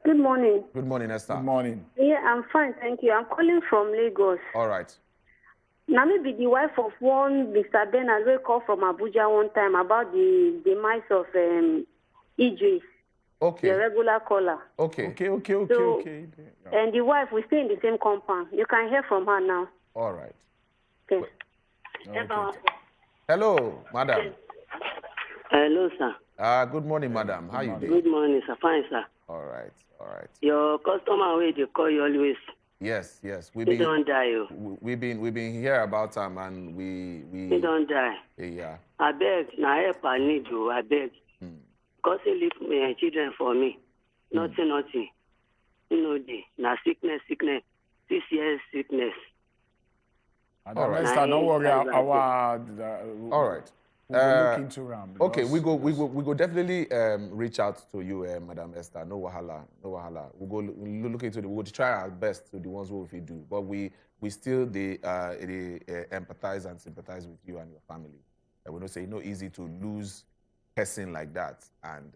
[SPEAKER 10] Good morning.
[SPEAKER 2] Good morning, Esther.
[SPEAKER 1] Good morning.
[SPEAKER 10] Yeah, I'm fine, thank you. I'm calling from Lagos.
[SPEAKER 2] All right.
[SPEAKER 10] Now, maybe the wife of one Mr. Bernard will call from Abuja one time about the demise of Idris.
[SPEAKER 2] Okay.
[SPEAKER 10] The regular caller.
[SPEAKER 2] Okay.
[SPEAKER 1] Okay.
[SPEAKER 10] And the wife will stay in the same compound. You can hear from her now.
[SPEAKER 2] All right.
[SPEAKER 10] Okay.
[SPEAKER 2] Hello, madam.
[SPEAKER 12] Hello, sir.
[SPEAKER 2] Good morning, madam. How you doing?
[SPEAKER 12] Good morning, sir. Fine, sir.
[SPEAKER 2] All right.
[SPEAKER 12] Your customer way they call you always.
[SPEAKER 2] Yes.
[SPEAKER 12] We don't die.
[SPEAKER 2] We've been here about time and we
[SPEAKER 12] don't die.
[SPEAKER 2] Yeah.
[SPEAKER 12] I beg, now help I need you. I beg. Because he leave my children for me. Nothing. You know, now sickness. 6 years sickness.
[SPEAKER 1] All right. Don't worry.
[SPEAKER 2] All right.
[SPEAKER 1] We'll look into Ram.
[SPEAKER 2] Okay, we go definitely reach out to you, Madam Esther. No wahala. We'll look into it. We'll try our best to the ones who we do, but we still empathize and sympathize with you and your family. We don't say no easy to lose person like that, and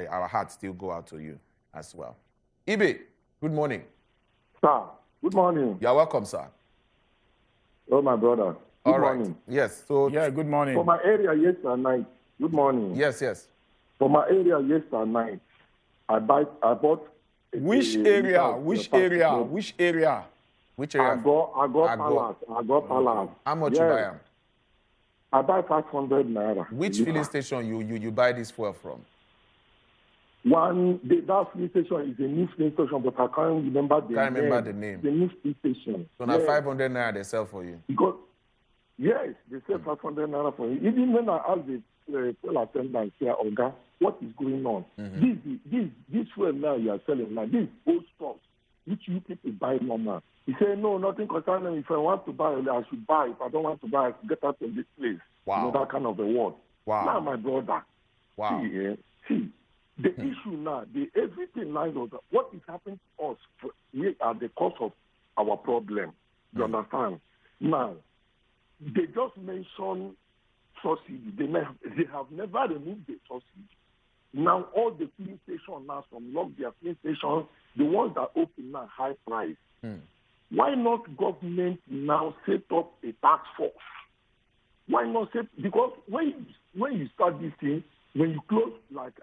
[SPEAKER 2] our hearts still go out to you as well. Ibe, good morning.
[SPEAKER 18] Sir, good morning.
[SPEAKER 2] You're welcome, sir.
[SPEAKER 18] Oh, my brother. Good
[SPEAKER 2] All right.
[SPEAKER 18] morning.
[SPEAKER 2] Yes. So
[SPEAKER 1] good morning.
[SPEAKER 18] For my area yesterday night. Good morning.
[SPEAKER 2] Yes.
[SPEAKER 18] For my area yesterday night, I bought.
[SPEAKER 1] Which area? Which area?
[SPEAKER 18] I got Palace.
[SPEAKER 2] How much you buy them?
[SPEAKER 18] I buy 500 naira.
[SPEAKER 2] Which filling station you buy this fuel from?
[SPEAKER 18] That filling station is a new filling station, but I can't remember the name. The new filling station.
[SPEAKER 2] So now 500 naira they sell for you.
[SPEAKER 18] Because yes, they sell 500 naira for you. Even when I ask the fuel attendant here, Oga, what is going on? This fuel now you are selling now, this old stuff, which you people buy normal. He said, no, nothing concerning me. If I want to buy, I should buy. If I don't want to buy, I should get out of this place.
[SPEAKER 2] Wow.
[SPEAKER 18] You know, that kind of a word.
[SPEAKER 2] Wow.
[SPEAKER 18] Now, my brother.
[SPEAKER 2] Wow.
[SPEAKER 18] See, the issue now, everything lies on what is happening to us. We are the cause of our problem. You understand? Now, they just mentioned subsidy. They have never removed the subsidy. Now, all the filling stations now, some lock their filling stations, the ones that open now, high price. Why not government now set up a task force? Why not because when you start this thing, when you close like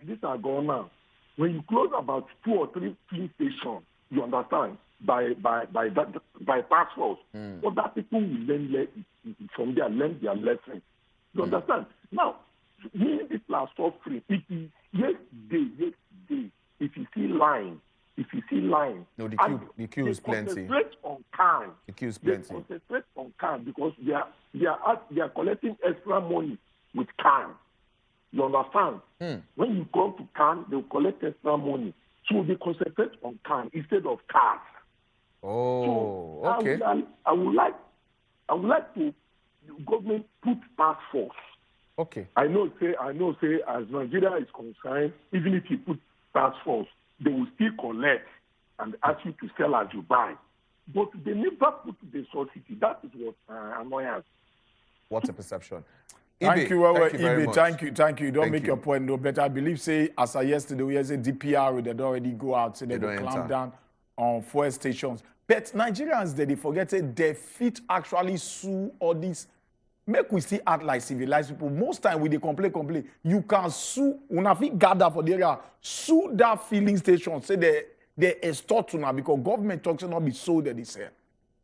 [SPEAKER 18] this are going now, when you close about 2 or 3 filling stations, you understand, by task force, other people will learn from there, learn their lesson. You understand? Now, many people are suffering. It is yesterday, if you see line.
[SPEAKER 2] No, the queue is plenty.
[SPEAKER 18] Concentrate on can.
[SPEAKER 2] The queue is plenty.
[SPEAKER 18] They concentrate on can because they are collecting extra money with can. You understand? When you come to can, they will collect extra money. So they concentrate on can instead of cars.
[SPEAKER 2] Oh,
[SPEAKER 18] so
[SPEAKER 2] okay.
[SPEAKER 18] I would like to the government put task force.
[SPEAKER 2] Okay.
[SPEAKER 18] I know say as Nigeria is concerned, even if you put task force, they will still collect and ask you to sell as you buy. But they never put the subsidy. That is what annoys us.
[SPEAKER 2] What a perception.
[SPEAKER 1] Thank you,
[SPEAKER 2] very much.
[SPEAKER 1] Thank you. Don't make your point no better. I believe, say, as of yesterday, we had a DPR, they don't already go out, so they don't clamp down on fuel stations. But Nigerians, they forget it, they fit actually sue all these make we still act like civilized people. Most time we dey complain. You can sue, una fit gather for the area, sue that filling station, say they extort una because government talks not be so that they say.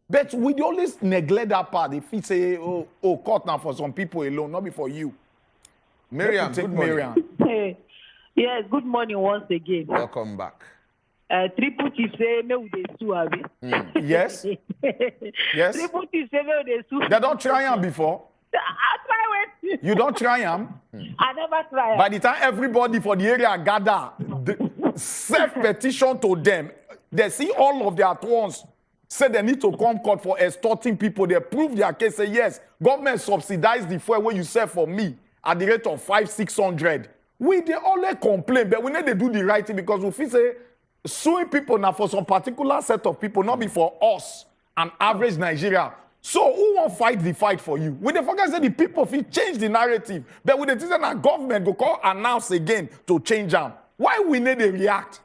[SPEAKER 1] But we dey always neglect that part. If we say, oh, court now for some people alone, not be for you.
[SPEAKER 2] Miriam, good morning.
[SPEAKER 3] Hey. Yes, good morning once again.
[SPEAKER 2] Welcome back.
[SPEAKER 3] Triple T say me with the sue, abi?
[SPEAKER 1] Yes. Yes.
[SPEAKER 3] Triple T say me with the sue.
[SPEAKER 1] They don't try am before.
[SPEAKER 3] I try with.
[SPEAKER 1] You don't try am.
[SPEAKER 3] I never try.
[SPEAKER 1] By the time everybody for the area gather, self-petition to them, they see all of their at once. Say they need to come court for extorting people. They prove their case. Say yes, government subsidize the fuel when you sell for me at the rate of 500-600. They always complain, but we need to do the right thing because we feel say suing people now for some particular set of people, not be for us, an average Nigeria. So who won't fight the fight for you? We dey forget that the people feel change the narrative, but with the things that government go call announce again to change them. Why we need to react?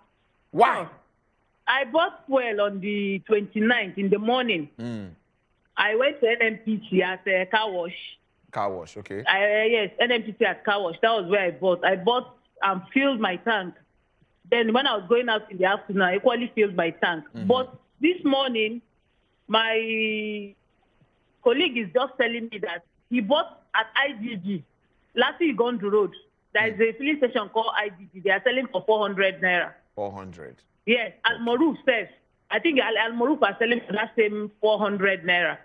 [SPEAKER 1] Why?
[SPEAKER 3] I bought fuel on the 29th in the morning. I went to NMPC at a car wash.
[SPEAKER 2] Car wash, okay.
[SPEAKER 3] Yes, NMPC at car wash. That was where I bought. I bought and filled my tank. Then when I was going out in the afternoon, I equally filled my tank. But this morning, my colleague is just telling me that he bought at IGG. Last week, on the road. There is a filling station called IGG. They are selling for 400 naira.
[SPEAKER 2] 400.
[SPEAKER 3] Yes, Al-Maruf says. I think Al-Maruf are selling for that same 400 naira.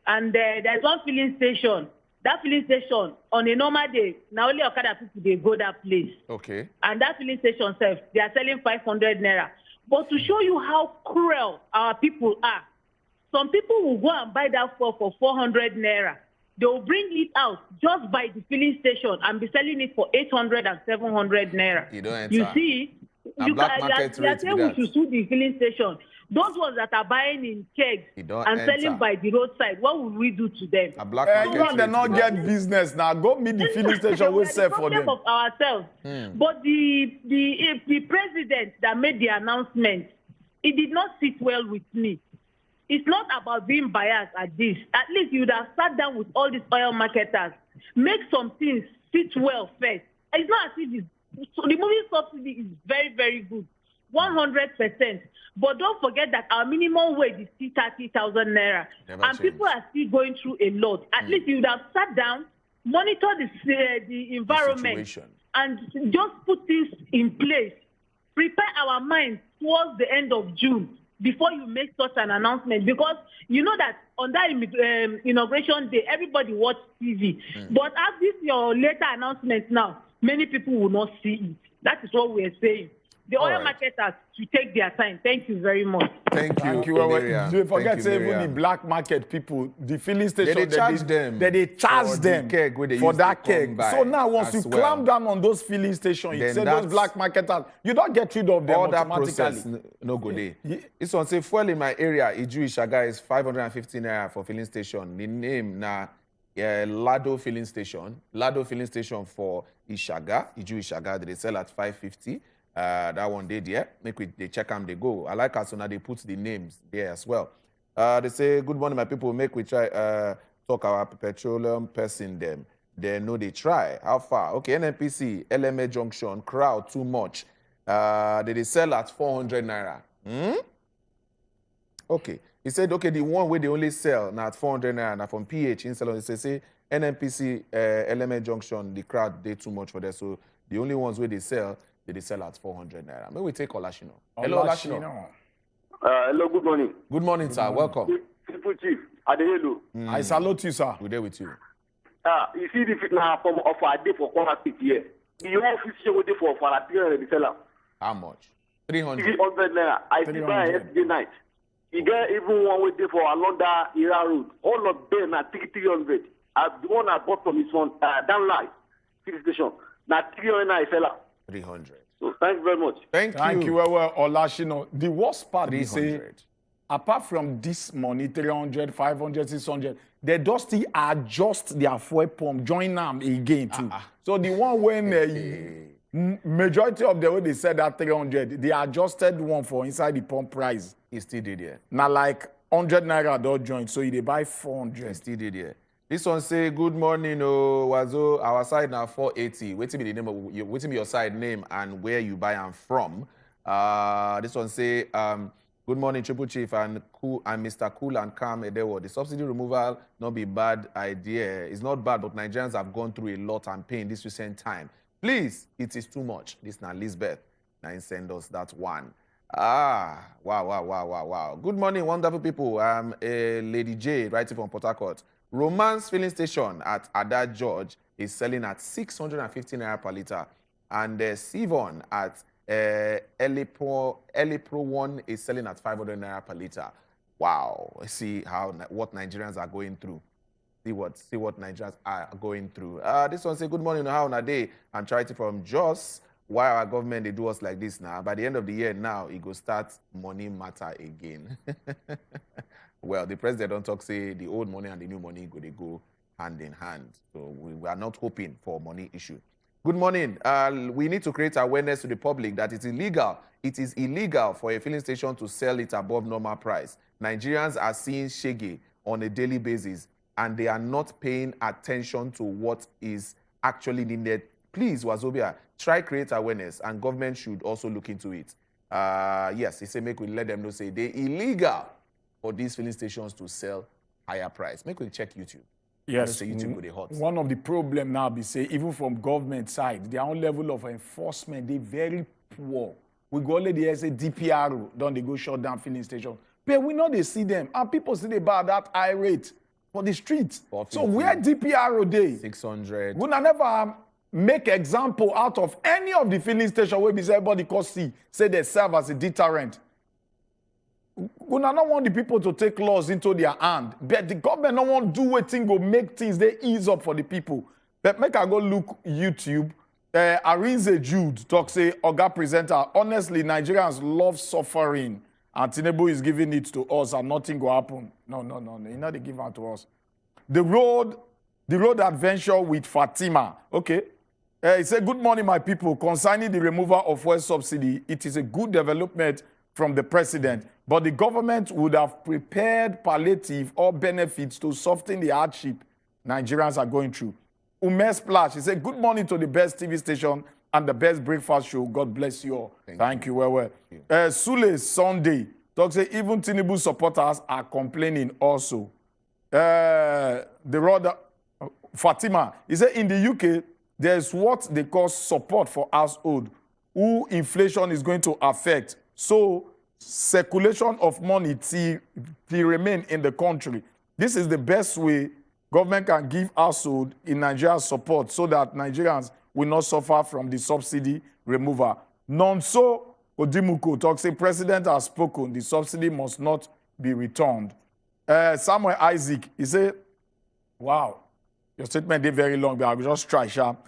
[SPEAKER 3] And there's one filling station. That filling station, on a normal day, now only Okada people, they go that place.
[SPEAKER 2] Okay.
[SPEAKER 3] And that filling station self, they are selling 500 naira. But to show you how cruel our people are, some people will go and buy that fuel for 400 naira. They will bring it out just by the filling station and be selling it for 800 and 700 naira.
[SPEAKER 2] You don't enter.
[SPEAKER 3] You see, you are saying we should sue the filling station. Those ones that are buying in kegs and selling by the roadside, what will we do to them?
[SPEAKER 2] A black
[SPEAKER 1] market they not get business now. Go meet the filling station we sell for them.
[SPEAKER 3] Of ourselves. But the president that made the announcement, it did not sit well with me. It's not about being biased at this. At least you would have sat down with all these oil marketers, make some things sit well first. It's not as if removing subsidy is very, very good, 100%. But don't forget that our minimum wage is still 30,000 naira. And people are still going through a lot. At least you would have sat down, monitor the environment, and just put things in place. Prepare our minds towards the end of June before you make such an announcement. Because you know that on that inauguration day, everybody watched TV. But as this your later announcement now, many people will not see it. That is what we are saying. The oil marketers should take their time. Thank you very much.
[SPEAKER 2] Thank you.
[SPEAKER 1] Don't forget, even the black market people, the filling station,
[SPEAKER 2] they charge them
[SPEAKER 1] for that keg. So now, once you clamp down on those filling stations, you say those black marketers, you don't get rid of them
[SPEAKER 2] all
[SPEAKER 1] automatically.
[SPEAKER 2] That process no go there. It's on say fuel in my area, Iju Ishaga is 550 naira for filling station. The name na Lado filling station. Lado filling station for Ishaga, Iju Ishaga, they sell at 550. That one day there, they check them, they go. I like how so now they put the names there as well. They say, good morning, my people, make we try talk our petroleum person them. They know they try. How far? Okay, NNPC, LMA Junction, crowd too much. They sell at 400 naira. Okay. He said, okay, the one where they only sell now at 400 naira, now from PH in Salon, they say NNPC, LMA Junction, the crowd, they too much for that. So the only ones where they sell at 400 naira. May we take Olashino. Hello, Olashino.
[SPEAKER 4] Hello, good morning.
[SPEAKER 2] Good morning, sir. Welcome.
[SPEAKER 4] People Chief, Adeyelu.
[SPEAKER 1] I salute you, sir.
[SPEAKER 2] We're there with you.
[SPEAKER 4] You see the now from offer a day for quarter here. The office show day for a 300 seller.
[SPEAKER 2] How much? 300.
[SPEAKER 4] 300 naira. I see by yesterday night. You get even one way day for Alonda Ira Road. All of them are 300. The one I bought from this one, down line, city station. Now 300 naira seller.
[SPEAKER 2] 300.
[SPEAKER 4] So thank you very much.
[SPEAKER 1] Thank you, Olashino. The worst part is say, apart from this money, 300, 500, 600, they just still adjust their fuel pump, join them again too. So the one when majority of the way they said that 300, they adjusted one for inside the pump price.
[SPEAKER 2] He still did there.
[SPEAKER 1] Now like 100 naira don't join, so they buy 400.
[SPEAKER 2] He still did there. This one say, good morning, Wazo. Our side now 480. Wait till me the name of your side name and where you buy them from. This one say, good morning, Triple Chief and Mr. Cool and Calm Edewo. The subsidy removal not be bad idea. It's not bad, but Nigerians have gone through a lot and pain this recent time. Please, it is too much. This now Lisbeth. Now send us that one. Wow. Good morning, wonderful people. I'm Lady J, writing from Port Harcourt. Romance filling station at Ada George is selling at 650 naira per litre. And Sivon at Elipro 1 is selling at 500 naira per litre. Wow. See what Nigerians are going through. See what Nigerians are going through. This one say, good morning, how on a day? I'm Charity from Jos. Why our government, they do us like this now? By the end of the year now, it go start money matter again. Well, the president don't talk, say the old money and the new money they go hand in hand. So we are not hoping for money issue. Good morning. We need to create awareness to the public that it's illegal. It is illegal for a filling station to sell it above normal price. Nigerians are seeing shege on a daily basis, and they are not paying attention to what is actually needed. Please, Wazobia, try create awareness, and government should also look into it. Yes, he said, make we let them know, say they illegal for these filling stations to sell higher price. Make we check YouTube.
[SPEAKER 1] Yes,
[SPEAKER 2] say YouTube go dey hot.
[SPEAKER 1] One of the problem now be say, even from government side, their own level of enforcement, they very poor. We go only the say DPRO, don't they go shut down filling station. But we know they see them, and people see they buy that high rate for the streets. So where DPRO dey?
[SPEAKER 2] 600.
[SPEAKER 1] We never make example out of any of the filling station where be say everybody can see, say they serve as a deterrent. We don't want the people to take laws into their hand, but the government don't want to do a thing go make things they ease up for the people. But make I go look YouTube. Arinze Jude talk say, Oga presenter, honestly, Nigerians love suffering, and Tinubu is giving it to us, and nothing will happen. No. You know they give it to us. The road adventure with Fatima. Okay. He said, good morning, my people. Concerning the removal of fuel subsidy, it is a good development from the president, but the government would have prepared palliative or benefits to soften the hardship Nigerians are going through. Ume Splash, he said, good morning to the best TV station and the best breakfast show. God bless you all. Thank you. Well. Sule Sunday, talks say, even Tinubu supporters are complaining also. Fatima, he said, in the UK, there's what they call support for household, who inflation is going to affect. So, circulation of money to remain in the country. This is the best way government can give household in Nigeria support so that Nigerians will not suffer from the subsidy removal. Nonso Odimuko talks, say, President has spoken, the subsidy must not be returned. Samuel Isaac, he said, wow, your statement is very long, but I will just try sharp.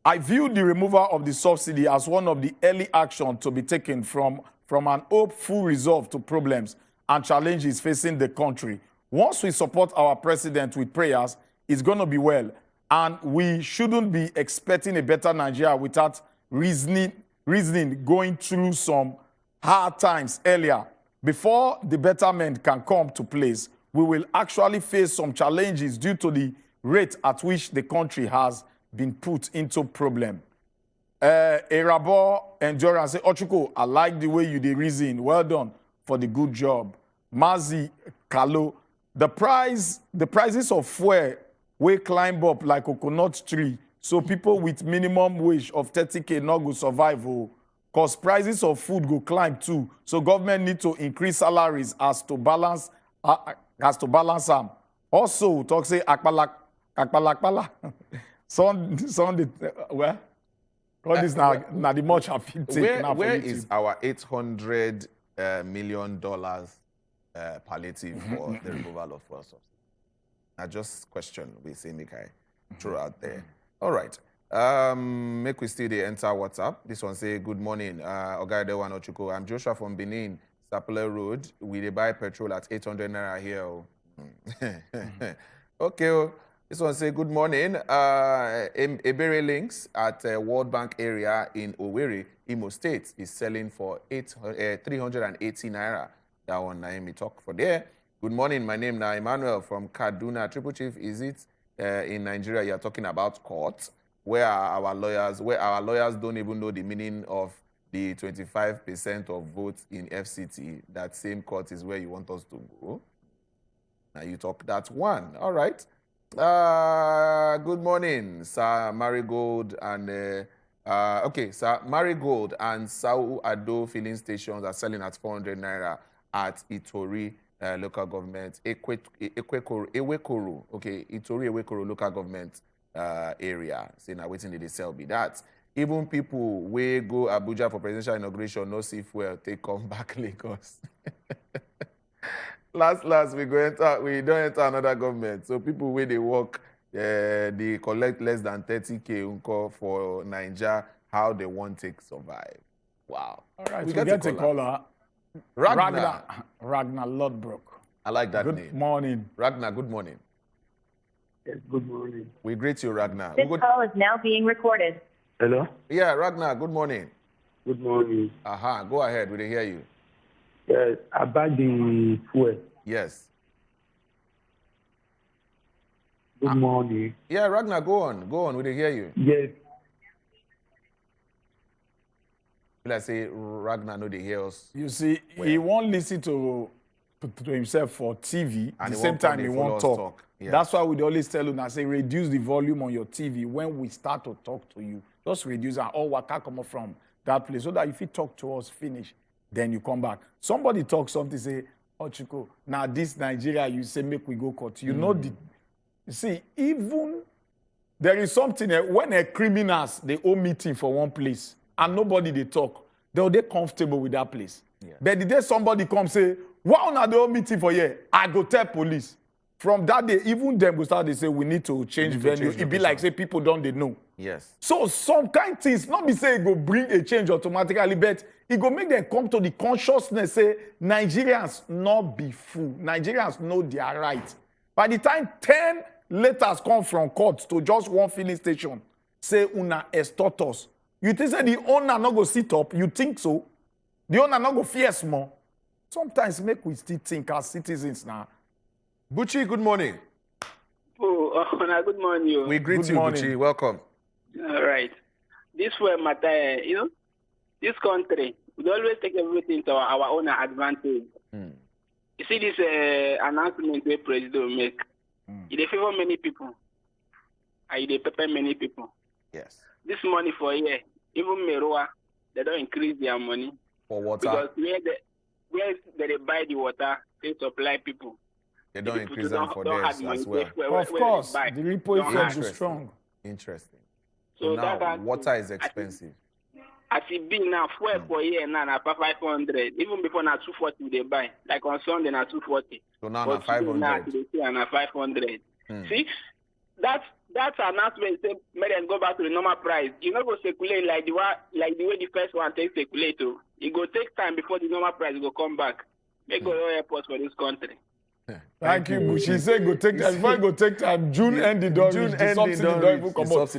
[SPEAKER 1] I view the removal of the subsidy as one of the early actions to be taken from an hopeful resolve to problems and challenges facing the country. Once we support our president with prayers, it's going to be well. And we shouldn't be expecting a better Nigeria without reasoning going through some hard times earlier. Before the betterment can come to place, we will actually face some challenges due to the rate at which the country has been put into problem. Erabo Endurance say, Ochuko, I like the way you did reason. Well done for the good job. Mazi Kalo, the prices of fuel will climb up like coconut tree. So people with minimum wage of 30K not go survive. Because prices of food go climb too. So government need to increase salaries as to balance them. Also, talk say akpala. Sunday, well, all this now the much I feel take.
[SPEAKER 2] Where is our $800 million palliative for the removal of fuel subsidy? I just question we say make I throw out there. All right. Make we still enter WhatsApp. This one say, good morning. Oga Edewan Ochuko. I'm Joshua from Benin, Sapele Road. We dey buy petrol at 800 naira here. Okay. This one say, good morning. Ebere Links at World Bank area in Owerri, Imo State is selling for 380 naira. That one, Naomi talk for there. Good morning. My name is Emmanuel from Kaduna. Triple Chief, is it in Nigeria you are talking about court, where our lawyers don't even know the meaning of the 25% of votes in FCT? That same court is where you want us to go. Now you talk that one. All right. Good morning, Sir Marigold and Sir Marigold and Sau Ado filling stations are selling at 400 naira at Itori local government, Ewekoro, okay, Itori Ewekoro local government area. Say now waiting they sell be that. Even people we go Abuja for presidential inauguration, no see fuel, take come back Lagos. Last we don't enter another government. So people where they work, they collect less than 30K for Nigeria, how they want to survive. Wow.
[SPEAKER 1] All right, we get a caller. Ragnar Lodbrok.
[SPEAKER 2] I like that name.
[SPEAKER 1] Good morning.
[SPEAKER 2] Ragnar, good morning.
[SPEAKER 7] Yes, good morning.
[SPEAKER 2] We greet you, Ragnar.
[SPEAKER 9] This call is now being recorded.
[SPEAKER 7] Hello?
[SPEAKER 2] Yeah, Ragnar, good morning.
[SPEAKER 7] Good morning.
[SPEAKER 2] Aha, go ahead. We hear you.
[SPEAKER 7] Yes, about the fuel.
[SPEAKER 2] Yes.
[SPEAKER 7] Good morning.
[SPEAKER 2] Yeah, Ragnar, go on. Go on. We hear you.
[SPEAKER 7] Yes.
[SPEAKER 2] Will I say Ragnar no they hear us?
[SPEAKER 1] You see, he won't listen to himself for TV. At the same time, he won't talk. Yeah. That's why we always tell you, I say, reduce the volume on your TV when we start to talk to you. Just reduce and all what can come up from that place so that if you talk to us, finish, then you come back. Somebody talk something, say, oh, Chico, now this Nigeria, you say, make we go court. You know, you see, even there is something when a criminals, they all meeting for one place and nobody they talk, they're comfortable with that place. Yeah. But the day somebody come say, why are they all meeting for here? I go tell police. From that day, even them will start, they say, we need to change venue. It be like, say, people don't they know.
[SPEAKER 2] Yes.
[SPEAKER 1] So some kind of things, not be say it go bring a change automatically, but it go make them come to the consciousness, say, Nigerians not be fool. Nigerians know their right. By the time 10 letters come from court to just one filling station, say, una extort us. You think say the owner not go sit up? You think so? The owner not go fear small? Sometimes make we still think as citizens now.
[SPEAKER 2] Buchi, good morning.
[SPEAKER 17] Good morning.
[SPEAKER 2] We greet you, Buchi. Welcome.
[SPEAKER 17] All right. This way matter, this country, we always take everything to our own advantage. You see this announcement the president will make. It favor many people. And they prepare many people.
[SPEAKER 2] Yes.
[SPEAKER 17] This money for here, even Meroa, they don't increase their money.
[SPEAKER 2] For water?
[SPEAKER 17] Because where they buy the water, they supply people.
[SPEAKER 2] They don't increase them for theirs as well.
[SPEAKER 1] Of course, the repo effect is strong.
[SPEAKER 2] Interesting.
[SPEAKER 17] So
[SPEAKER 2] now, water is expensive.
[SPEAKER 17] As it be now, fuel for year now, na 500. Even before na 240 they buy. Like on Sunday na 240.
[SPEAKER 2] So now na 500.
[SPEAKER 17] Now they say na 500. See, that's announcement say make them go back to the normal price. You not go circulate like the way the first one takes circulate. It go take time before the normal price go come back. Make go airports for this country.
[SPEAKER 1] Thank you, Bush. He said go take time. Before go take time, June end the subsidy don't even come out.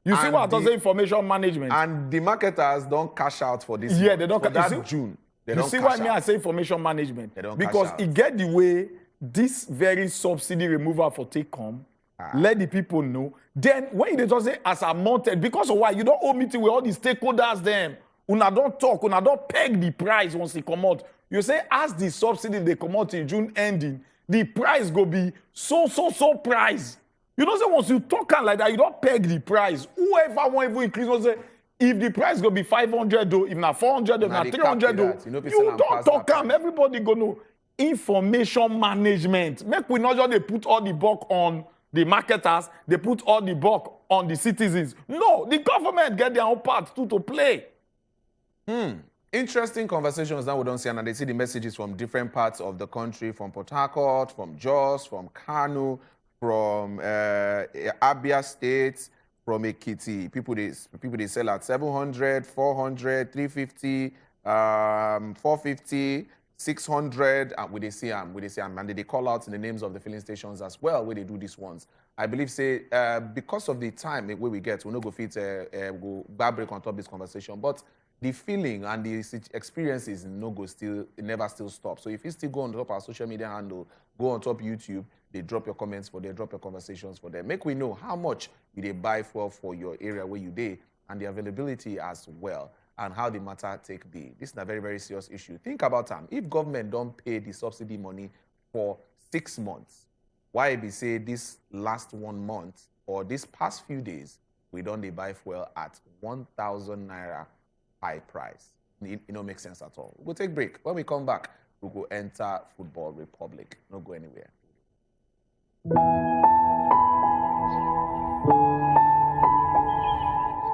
[SPEAKER 1] You see what I say information management.
[SPEAKER 2] And the marketers don't cash out for this.
[SPEAKER 1] Yeah, they don't cash
[SPEAKER 2] out. June.
[SPEAKER 1] You see why me I say information management? Because it get the way this very subsidy removal for take come. Let the people know. Then when they just say as a mounted, because of why you don't owe meeting with all the stakeholders them. Una don't talk, una don't peg the price once it come out. You say as the subsidy they come out in June ending, the price go be so price. You know say once you talk like that, you don't peg the price. Whoever want even increase, will say if the price go be 500 though, if not 400 though, if not 300 though, you don't talk am. Everybody go know. Information management. Make we not just they put all the buck on the marketers, they put all the buck on the citizens. No, the government get their own part too to play.
[SPEAKER 2] Interesting conversations now we don't see, and they see the messages from different parts of the country, from Port Harcourt, from Jos, from Kano, from Abia State, from Ekiti. People they sell at 700, 400, 350, 450, 600, and we see them, and they call out the names of the filling stations as well where they do these ones. I believe say because of the time where we get, we'll not go fit go back break on top of this conversation, but the feeling and the experiences no go still, it never still stop. So if you still go on top our social media handle, go on top YouTube, they drop your comments for there, drop your conversations for there. Make we know how much you they buy for your area where you dey and the availability as well, and how the matter take be. This is a very, very serious issue. Think about them. If government don't pay the subsidy money for 6 months, why be say this last 1 month or this past few days, we don't they buy fuel at 1,000 naira high price? It don't make sense at all. We'll take break. When we come back, we'll go enter Football Republic. Don't go anywhere.